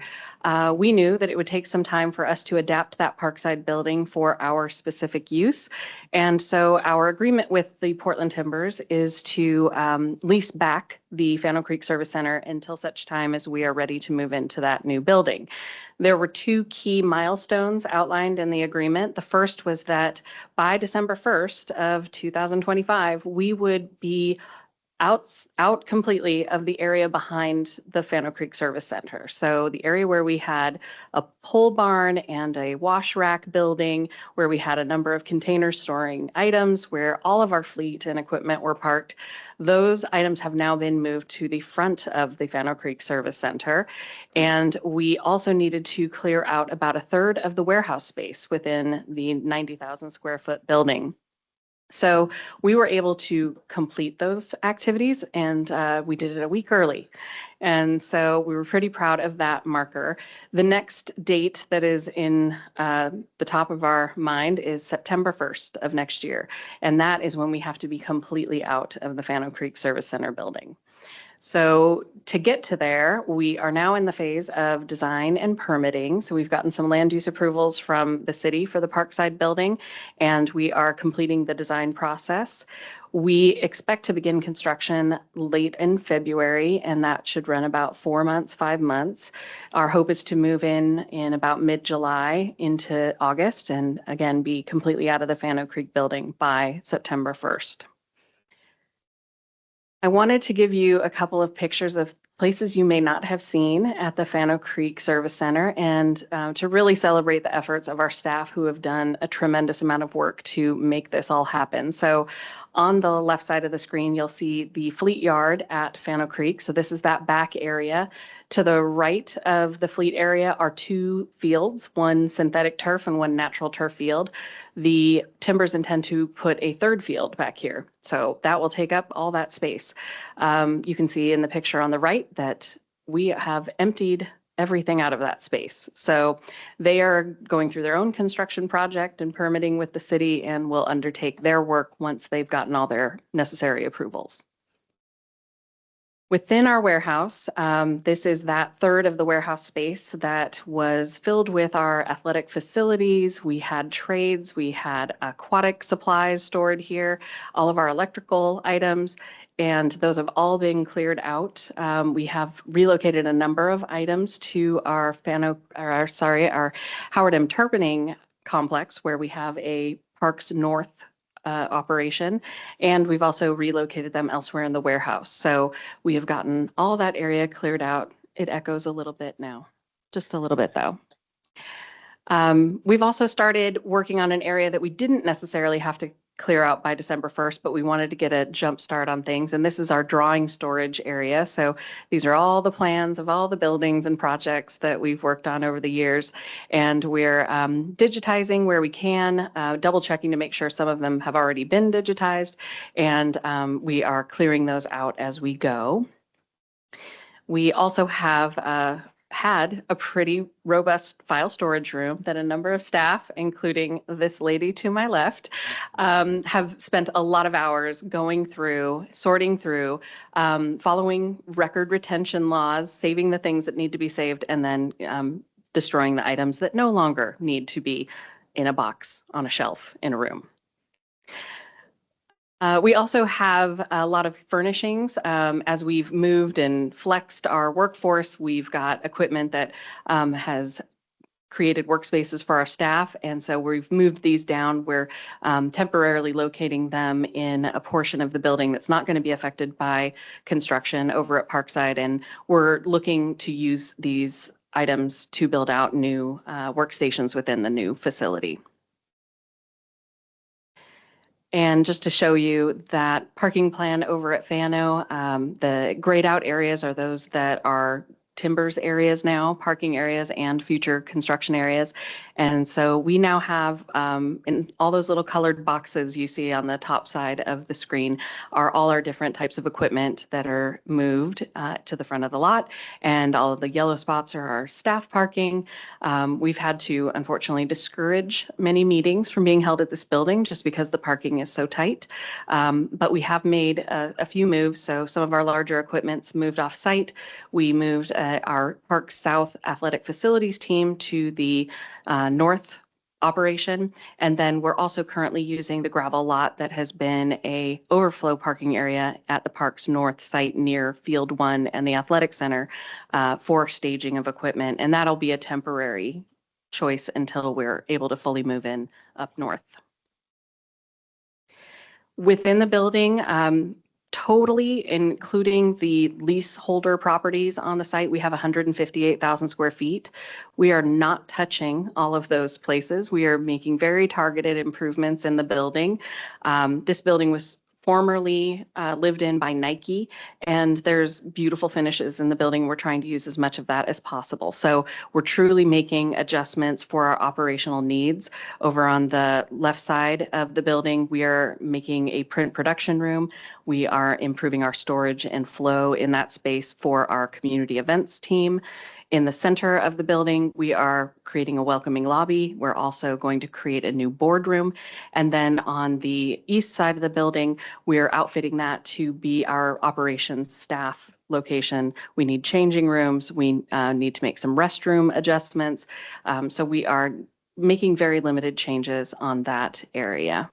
we knew that it would take some time for us to adapt that Parkside building for our specific use. And so our agreement with the Portland Timbers is to lease back the Fano Creek Service Center until such time as we are ready to move into that new building. There were two key milestones outlined in the agreement. The first was that by December 1st of 2025, we would be out completely of the area behind the Fano Creek Service Center. So the area where we had a pole barn and a wash rack building, where we had a number of containers storing items, where all of our fleet and equipment were parked, those items have now been moved to the front of the Fano Creek Service Center. And we also needed to clear out about a third of the warehouse space within the 90,000 square foot building. So we were able to complete those activities, and we did it a week early. And so we were pretty proud of that marker. The next date that is in the top of our mind is September 1st of next year. And that is when we have to be completely out of the Fano Creek Service Center building. So to get to there, we are now in the phase of design and permitting. So we've gotten some land use approvals from the city for the Parkside building, and we are completing the design process. We expect to begin construction late in February, and that should run about 4 months, 5 months. Our hope is to move in about mid-July into August, and again, be completely out of the Fano Creek building by September 1st. I wanted to give you a couple of pictures of places you may not have seen at the Fano Creek Service Center, and to really celebrate the efforts of our staff who have done a tremendous amount of work to make this all happen. So on the left side of the screen, you'll see the fleet yard at Fano Creek. So this is that back area. To the right of the fleet area are 2 fields, one synthetic turf and one natural turf field. The Timbers intend to put a 3rd field back here. So that will take up all that space. You can see in the picture on the right that we have emptied everything out of that space. So they are going through their own construction project and permitting with the city, and will undertake their work once they've gotten all their necessary approvals. Within our warehouse, this is that third of the warehouse space that was filled with our athletic facilities. We had trades, we had aquatic supplies stored here, all of our electrical items, and those have all been cleared out. We have relocated a number of items to our Howard M. Turpinning complex, where we have a Parks North operation, and we've also relocated them elsewhere in the warehouse. So we have gotten all that area cleared out. It echoes a little bit now, just a little bit though. We've also started working on an area that we didn't necessarily have to clear out by December 1st, but we wanted to get a jump start on things. And this is our drawing storage area. So these are all the plans of all the buildings and projects that we've worked on over the years. And we're digitizing where we can, double checking to make sure some of them have already been digitized. And we are clearing those out as we go. We also have had a pretty robust file storage room that a number of staff, including this lady to my left, have spent a lot of hours going through, sorting through, following record retention laws, saving the things that need to be saved, and then destroying the items that no longer need to be in a box on a shelf in a room. We also have a lot of furnishings. As we've moved and flexed our workforce, we've got equipment that has created workspaces for our staff. And so we've moved these down. We're temporarily locating them in a portion of the building that's not going to be affected by construction over at Parkside. And we're looking to use these items to build out new workstations within the new facility. And just to show you that parking plan over at Fano, the grayed out areas are those that are Timbers areas now, parking areas and future construction areas. And so we now have in all those little colored boxes you see on the top side of the screen are all our different types of equipment that are moved to the front of the lot. And all of the yellow spots are our staff parking. We've had to unfortunately discourage many meetings from being held at this building just because the parking is so tight. But we have made a few moves. So some of our larger equipment's moved off site. We moved our Park South Athletic Facilities team to the north operation. And then we're also currently using the gravel lot that has been a overflow parking area at the Parks North site near Field 1 and the Athletic Center for staging of equipment. And that'll be a temporary choice until we're able to fully move in up north. Within the building, Totally, including the leaseholder properties on the site, we have 158,000 square feet. We are not touching all of those places. We are making very targeted improvements in the building. This building was formerly lived in by Nike, and there's beautiful finishes in the building. We're trying to use as much of that as possible. So we're truly making adjustments for our operational needs. Over on the left side of the building, we are making a print production room. We are improving our storage and flow in that space for our community events team. In the center of the building, we are creating a welcoming lobby. We're also going to create a new boardroom. And then on the east side of the building, we're outfitting that to be our operations staff location. We need changing rooms. We need to make some restroom adjustments. So we are making very limited changes on that area.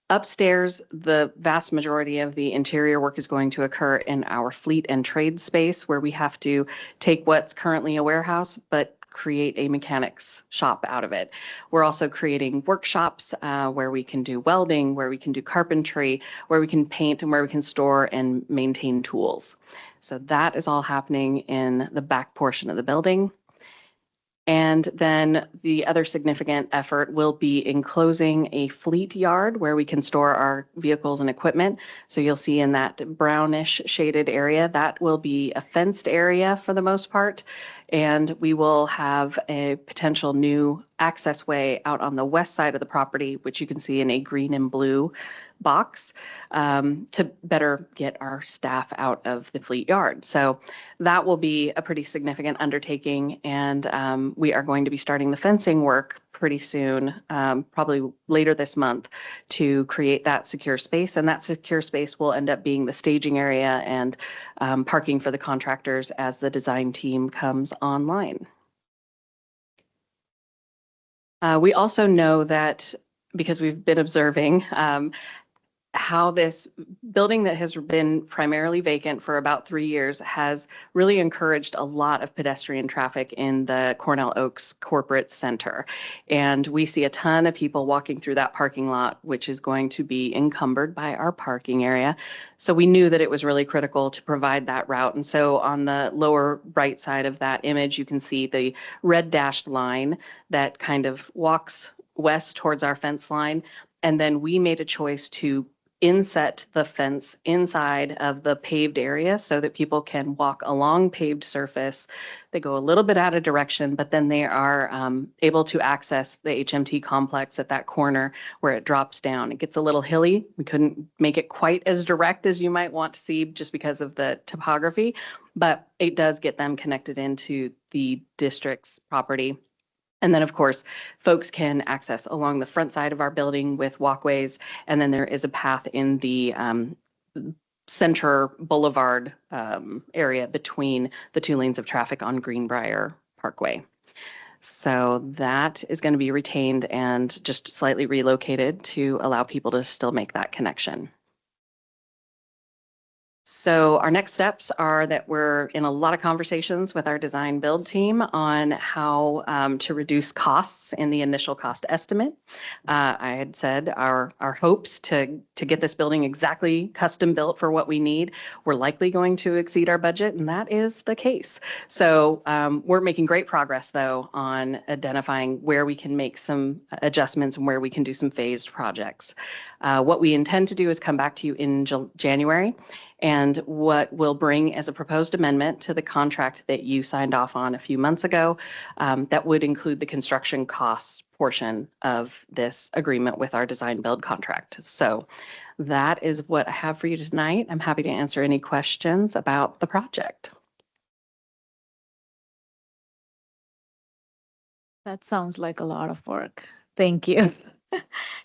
Upstairs, the vast majority of the interior work is going to occur in our fleet and trade space, where we have to take what's currently a warehouse, but create a mechanics shop out of it. We're also creating workshops where we can do welding, where we can do carpentry, where we can paint, and where we can store and maintain tools. So that is all happening in the back portion of the building. And then the other significant effort will be enclosing a fleet yard where we can store our vehicles and equipment. So you'll see in that brownish shaded area, that will be a fenced area for the most part. And we will have a potential new access way out on the west side of the property, which you can see in a green and blue box, to better get our staff out of the fleet yard. So that will be a pretty significant undertaking, and we are going to be starting the fencing work pretty soon, probably later this month, to create that secure space. And that secure space will end up being the staging area and parking for the contractors as the design team comes online. We also know that, because we've been observing how this building that has been primarily vacant for about 3 years has really encouraged a lot of pedestrian traffic in the Cornell Oaks corporate center. And we see a ton of people walking through that parking lot, which is going to be encumbered by our parking area. So we knew that it was really critical to provide that route. And so on the lower right side of that image, you can see the red dashed line that kind of walks west towards our fence line. And then we made a choice to inset the fence inside of the paved area so that people can walk along paved surface. They go a little bit out of direction, but then they are able to access the HMT complex at that corner where it drops down. It gets a little hilly. We couldn't make it quite as direct as you might want to see just because of the topography, but it does get them connected into the district's property. And then, of course, folks can access along the front side of our building with walkways. And then there is a path in the center boulevard area between the two lanes of traffic on Greenbrier Parkway. So that is going to be retained and just slightly relocated to allow people to still make that connection. So our next steps are that we're in a lot of conversations with our design build team on how to reduce costs in the initial cost estimate. I had said our hopes to get this building exactly custom built for what we need. We're likely going to exceed our budget, and that is the case. So we're making great progress, though, on identifying where we can make some adjustments and where we can do some phased projects. What we intend to do is come back to you in January. And what we'll bring as a proposed amendment to the contract that you signed off on a few months ago, that would include the construction costs portion of this agreement with our design build contract. So that is what I have for you tonight. I'm happy to answer any questions about the project. That sounds like a lot of work. Thank you.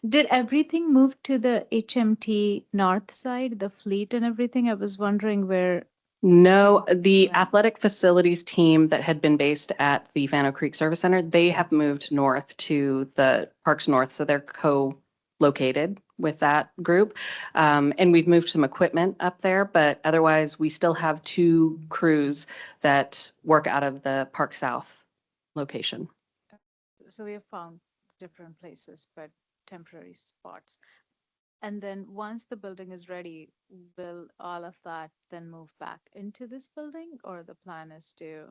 Did everything move to the HMT north side, the fleet and everything? I was wondering where. No, the athletic facilities team that had been based at the Fano Creek Service Center, they have moved north to the Parks North, so they're co-located with that group. And we've moved some equipment up there, but otherwise we still have 2 crews that work out of the Park South location. So we have found different places, but temporary spots. And then once the building is ready, will all of that then move back into this building, or the plan is to?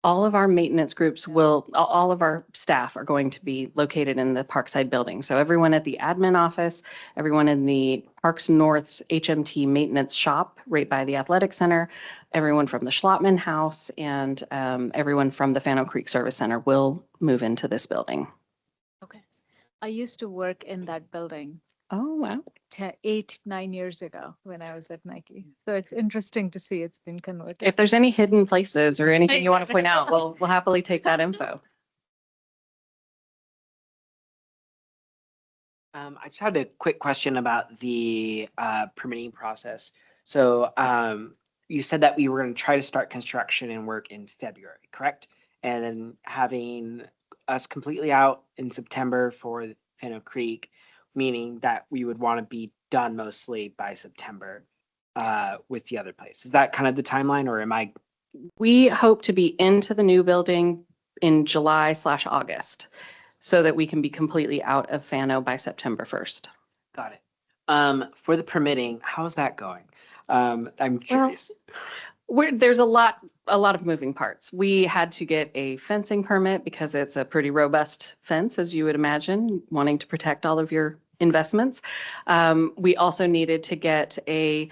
All of our maintenance groups all of our staff are going to be located in the Parkside building. So everyone at the admin office, everyone in the Parks North HMT maintenance shop right by the athletic center, everyone from the Schlottman House, and everyone from the Fano Creek Service Center will move into this building. Okay. I used to work in that building Oh, wow. 8, 9 years ago when I was at Nike. So it's interesting to see it's been converted. If there's any hidden places or anything you want to point out, we'll happily take that info. I just had a quick question about the permitting process. So you said that we were going to try to start construction and work in February, correct? And then having us completely out in September for Fano Creek, meaning that we would want to be done mostly by September with the other place. Is that kind of the timeline, or am I? We hope to be into the new building in July/August so that we can be completely out of Fano by September 1st. Got it. For the permitting, how's that going? I'm curious. There's a lot of moving parts. We had to get a fencing permit because it's a pretty robust fence, as you would imagine, wanting to protect all of your investments. We also needed to get a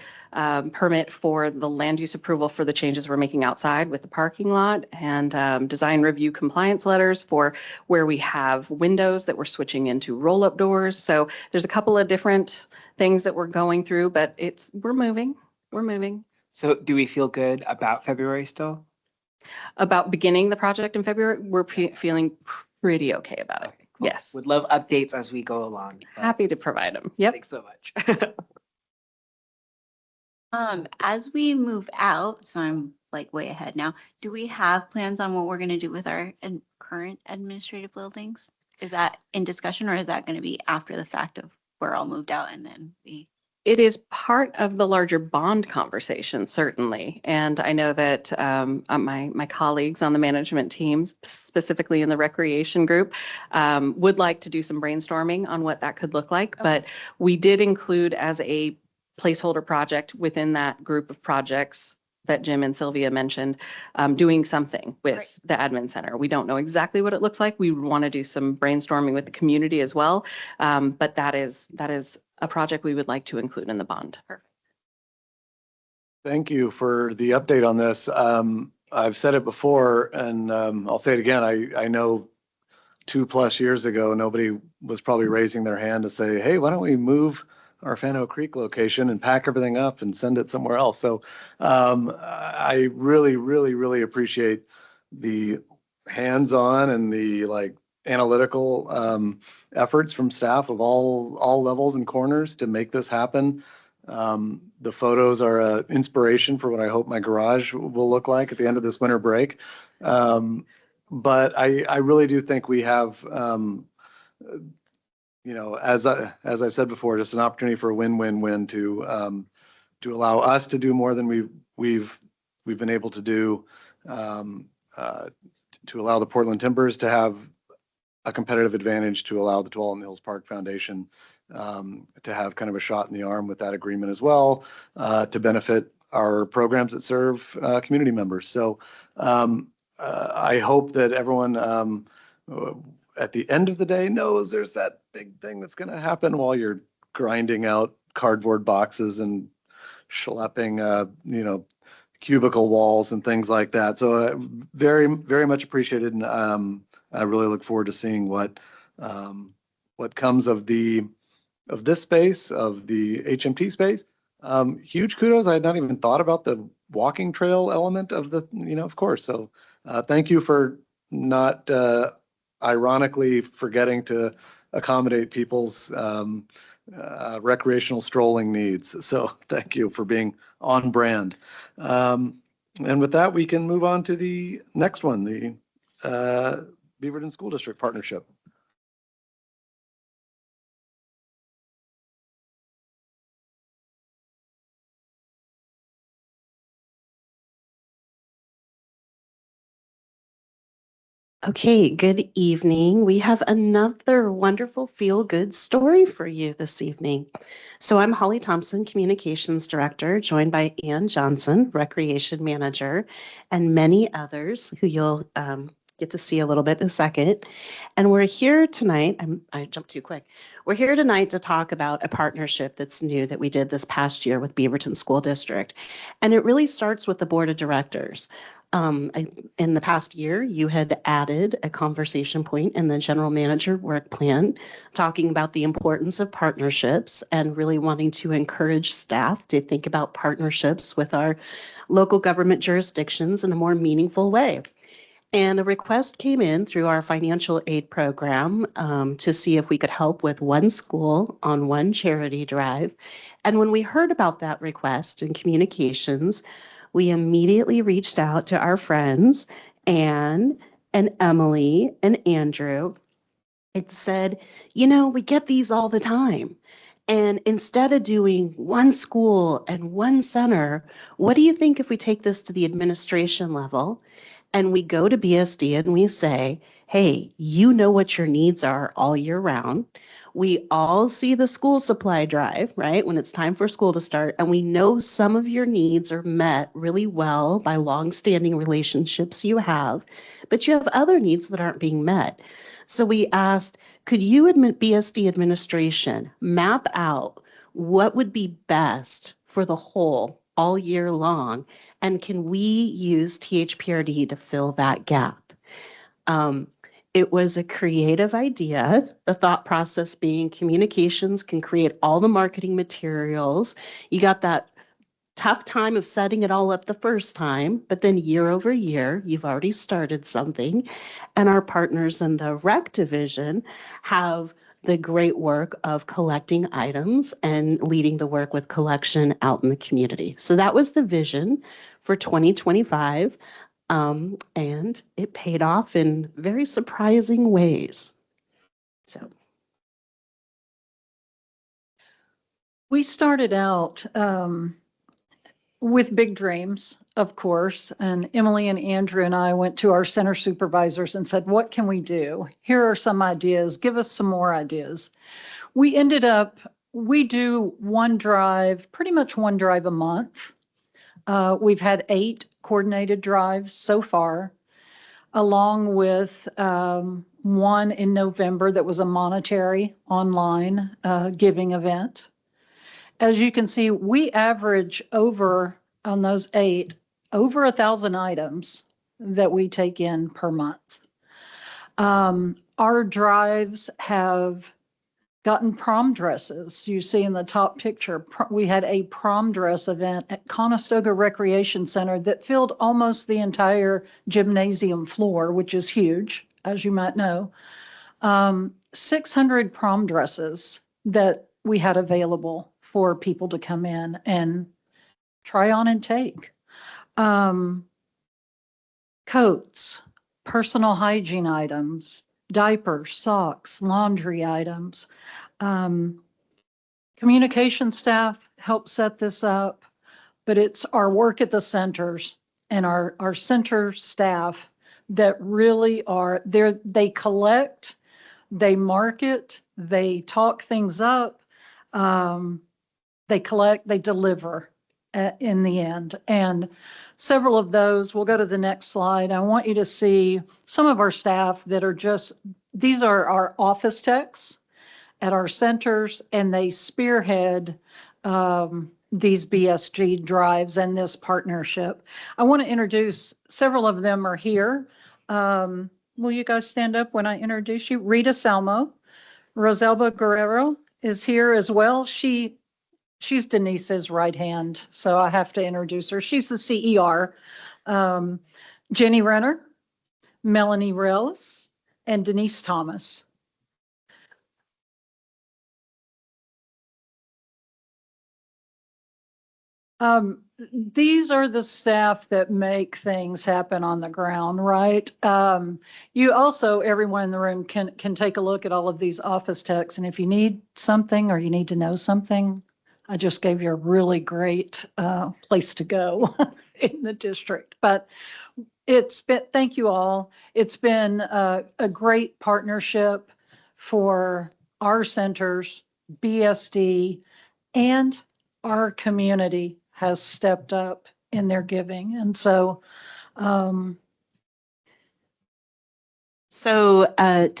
permit for the land use approval for the changes we're making outside with the parking lot, and design review compliance letters for where we have windows that we're switching into roll-up doors. So there's a couple of different things that we're going through, but we're moving. We're moving. So do we feel good about February still? About beginning the project in February, we're feeling pretty okay about it. Okay, cool. Yes. Would love updates as we go along. but Happy to provide them. Yep. Thanks so much. As we move out, so I'm like way ahead now, do we have plans on what we're gonna do with our current administrative buildings? Is that in discussion, or is that gonna be after the fact of we're all moved out and then we? It is part of the larger bond conversation, certainly. And I know that my colleagues on the management teams, specifically in the recreation group, would like to do some brainstorming on what that could look like. Okay. But we did include as a placeholder project within that group of projects that Jim and Sylvia mentioned, doing something with Great. the admin center. We don't know exactly what it looks like. We want to do some brainstorming with the community as well. But that is a project we would like to include in the bond. Perfect. Thank you for the update on this. I've said it before, and I'll say it again. I know 2+ years ago, nobody was probably raising their hand to say, hey, why don't we move our Fano Creek location and pack everything up and send it somewhere else? So I really, really, really appreciate the hands-on and the analytical efforts from staff of all levels and corners to make this happen. The photos are an inspiration for what I hope my garage will look like at the end of this winter break. But I really do think we have, as I've said before, just an opportunity for a win-win-win to allow us to do more than we've been able to do, to allow the Portland Timbers to have a competitive advantage, to allow the Tualatin Hills Park Foundation to have kind of a shot in the arm with that agreement as well, to benefit our programs that serve community members. So I hope that everyone at the end of the day knows there's that big thing that's going to happen while you're grinding out cardboard boxes and schlepping, cubicle walls and things like that. So very, very much appreciated. And I really look forward to seeing what comes of this space, of the HMT space. Huge kudos. I had not even thought about the walking trail element of of course. So thank you for not ironically forgetting to accommodate people's recreational strolling needs. So thank you for being on brand. And with that, we can move on to the next one, the Beaverton School District Partnership. Okay, good evening. We have another wonderful feel-good story for you this evening. So I'm Holly Thompson, Communications Director, joined by Ann Johnson, Recreation Manager, and many others who you'll get to see a little bit in a second. And we're here tonight, I jumped too quick. We're here tonight to talk about a partnership that's new that we did this past year with Beaverton School District. And it really starts with the Board of Directors. In the past year, you had added a conversation point in the general manager work plan, talking about the importance of partnerships and really wanting to encourage staff to think about partnerships with our local government jurisdictions in a more meaningful way. And a request came in through our financial aid program to see if we could help with one school on one charity drive. And when we heard about that request in communications, we immediately reached out to our friends, Anne and Emily and Andrew. It said, we get these all the time. And instead of doing one school and one center, what do you think if we take this to the administration level and we go to BSD and we say, hey, you know what your needs are all year round. We all see the school supply drive, right? When it's time for school to start, and we know some of your needs are met really well by longstanding relationships you have, but you have other needs that aren't being met. So we asked, could you, BSD administration, map out what would be best for the whole all year long? And can we use THPRD to fill that gap? It was a creative idea, the thought process being communications can create all the marketing materials. You got that tough time of setting it all up the first time, but then year over year, you've already started something. And our partners in the rec division have the great work of collecting items and leading the work with collection out in the community. So that was the vision for 2025. And it paid off in very surprising ways. So we started out with big dreams, of course, and Emily and Andrew and I went to our center supervisors and said, what can we do? Here are some ideas. Give us some more ideas. We do one drive, pretty much one drive a month. We've had 8 coordinated drives so far, along with one in November that was a monetary online giving event. As you can see, we average over, on those 8, over 1,000 items that we take in per month. Our drives have gotten prom dresses. You see in the top picture, we had a prom dress event at Conestoga Recreation Center that filled almost the entire gymnasium floor, which is huge, as you might know. 600 prom dresses that we had available for people to come in and try on and take. Coats, personal hygiene items, diapers, socks, laundry items. Communication staff helped set this up, but it's our work at the centers and our center staff that really are there. They collect, they market, they talk things up, they collect, they deliver in the end. And several of those, we'll go to the next slide. I want you to see some of our staff that are these are our office techs at our centers, and they spearhead these BSG drives and this partnership. I want to introduce, several of them are here. Will you guys stand up when I introduce you? Rita Salmo, Rosalba Guerrero is here as well. She's Denise's right hand, so I have to introduce her. She's the CER. Jenny Renner, Melanie Rels, and Denise Thomas. These are the staff that make things happen on the ground, right? You also, everyone in the room can take a look at all of these office techs, and if you need something or you need to know something, I just gave you a really great place to go in the district. But it's been, thank you all. It's been a great partnership for our centers, BSD, and our community has stepped up in their giving. And so, to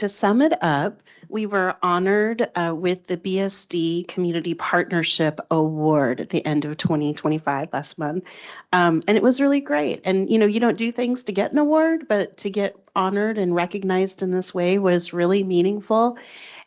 sum it up, we were honored with the BSD Community Partnership Award at the end of 2025 last month. And it was really great. And, you know, you don't do things to get an award, but to get honored and recognized in this way was really meaningful.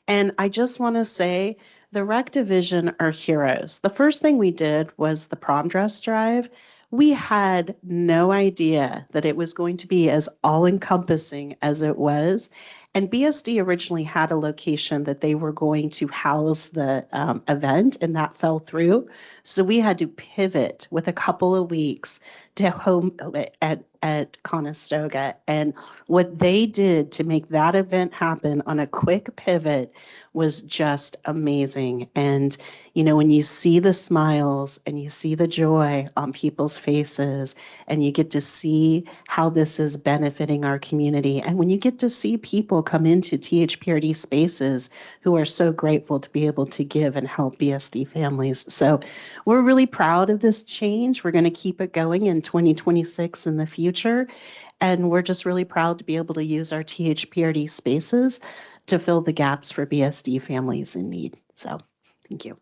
And I just want to say the rec division are heroes. The first thing we did was the prom dress drive. We had no idea that it was going to be as all-encompassing as it was. And BSD originally had a location that they were going to house the event, and that fell through. So we had to pivot with a couple of weeks to home at Conestoga. And what they did to make that event happen on a quick pivot was just amazing. And, you know, when you see the smiles and you see the joy on people's faces, and you get to see how this is benefiting our community, and when you get to see people come into THPRD spaces who are so grateful to be able to give and help BSD families. So we're really proud of this change. We're going to keep it going in 2026 in the future. And we're just really proud to be able to use our THPRD spaces to fill the gaps for BSD families in need. So thank you.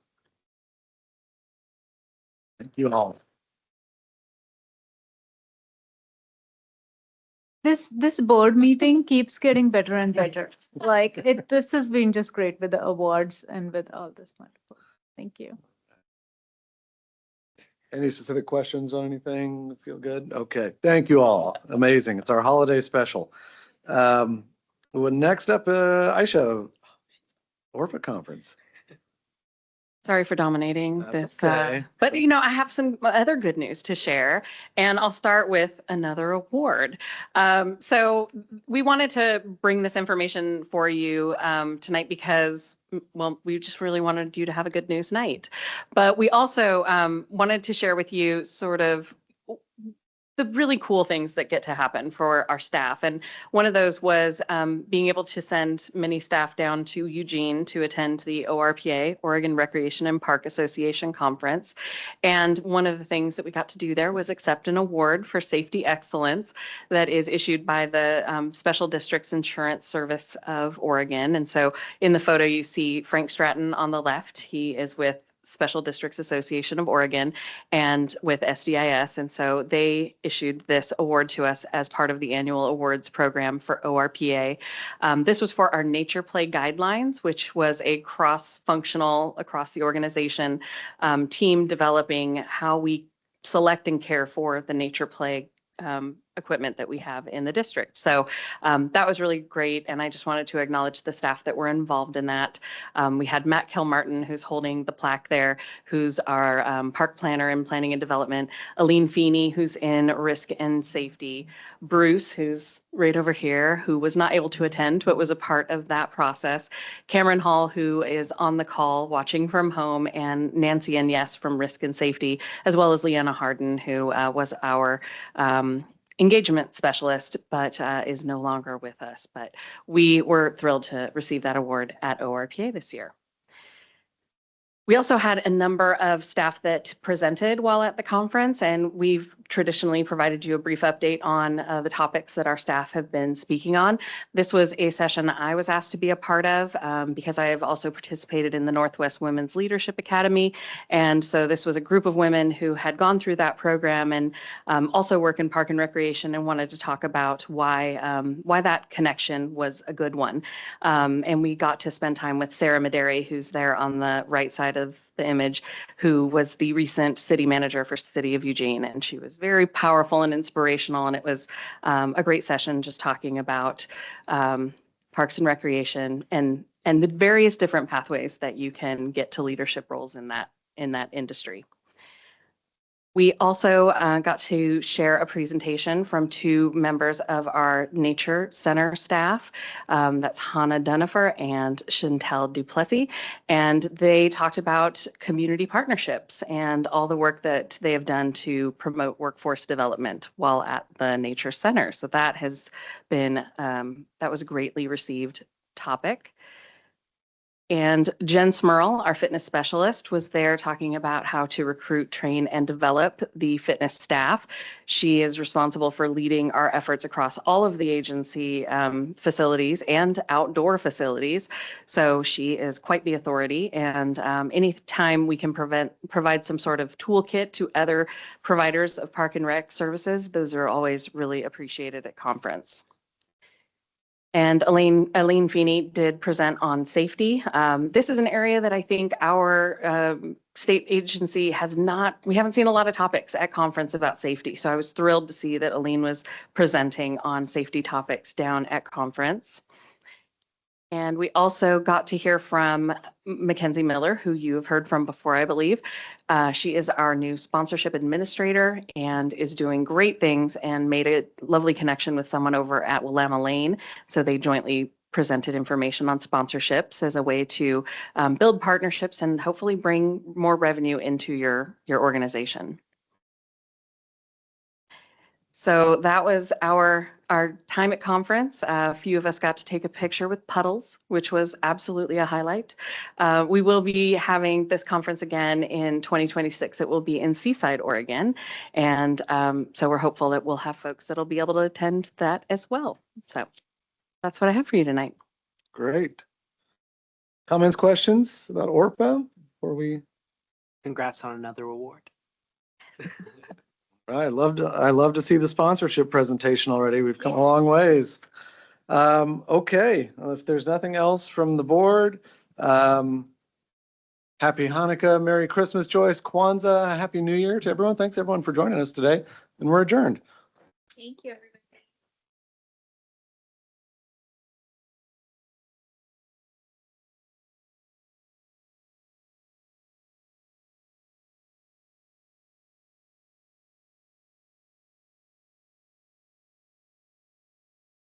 Thank you all. This board meeting keeps getting better and better. Like this has been just great with the awards and with all this wonderful. Thank you. Any specific questions on anything? Feel good? Okay, thank you all. Amazing. It's our holiday special. Well, next up, Aisha, ORPA conference. Sorry for dominating That's this, okay. but you know, I have some other good news to share, and I'll start with another award. So we wanted to bring this information for you tonight because, well, we just really wanted you to have a good news night. But we also wanted to share with you sort of the really cool things that get to happen for our staff. And one of those was being able to send many staff down to Eugene to attend the ORPA, Oregon Recreation and Park Association Conference. And one of the things that we got to do there was accept an award for safety excellence that is issued by the Special Districts Insurance Service of Oregon. And so in the photo, you see Frank Stratton on the left. He is with Special Districts Association of Oregon and with SDIS. And so they issued this award to us as part of the annual awards program for ORPA. This was for our nature play guidelines, which was a cross-functional across the organization team developing how we select and care for the nature play equipment that we have in the district. So that was really great. And I just wanted to acknowledge the staff that were involved in that. We had Matt Kilmartin, who's holding the plaque there, who's our park planner in planning and development, Aline Feeney, who's in risk and safety, Bruce, who's right over here, who was not able to attend, but was a part of that process, Cameron Hall, who is on the call watching from home, and Nancy and Yes from risk and safety, as well as Leanna Harden, who was our engagement specialist, but is no longer with us. But we were thrilled to receive that award at ORPA this year. We also had a number of staff that presented while at the conference, and we've traditionally provided you a brief update on the topics that our staff have been speaking on. This was a session that I was asked to be a part of because I have also participated in the Northwest Women's Leadership Academy. And so this was a group of women who had gone through that program and also work in park and recreation, and wanted to talk about why that connection was a good one. And we got to spend time with Sarah Maderi, who's there on the right side of the image, who was the recent city manager for City of Eugene. And she was very powerful and inspirational. And it was a great session just talking about parks and recreation and the various different pathways that you can get to leadership roles in that industry. We also got to share a presentation from two members of our Nature Center staff. That's Hannah Dunifer and Chantel Duplessis. And they talked about community partnerships and all the work that they have done to promote workforce development while at the Nature Center. So that has been, that was a greatly received topic. And Jen Smurl, our fitness specialist, was there talking about how to recruit, train, and develop the fitness staff. She is responsible for leading our efforts across all of the agency facilities and outdoor facilities. So she is quite the authority. And anytime we can provide some sort of toolkit to other providers of park and rec services, those are always really appreciated at conference. And Elaine Feeney did present on safety. This is an area that I think our state agency we haven't seen a lot of topics at conference about safety. So I was thrilled to see that Elaine was presenting on safety topics down at conference. And we also got to hear from Mackenzie Miller, who you have heard from before, I believe. She is our new sponsorship administrator and is doing great things and made a lovely connection with someone over at Willamette Lane. So they jointly presented information on sponsorships as a way to build partnerships and hopefully bring more revenue into your organization. So that was our time at conference. A few of us got to take a picture with puddles, which was absolutely a highlight. We will be having this conference again in 2026. It will be in Seaside, Oregon. And so we're hopeful that we'll have folks that'll be able to attend that as well. So that's what I have for you tonight. Great. Comments, questions about ORPA before we? Congrats on another award. Right, I love to see the sponsorship presentation already. We've come a long ways. Okay, well, if there's nothing else from the board, happy Hanukkah, Merry Christmas, Joyce, Kwanzaa, Happy New Year to everyone. Thanks everyone for joining us today, and we're adjourned. Thank you, everyone.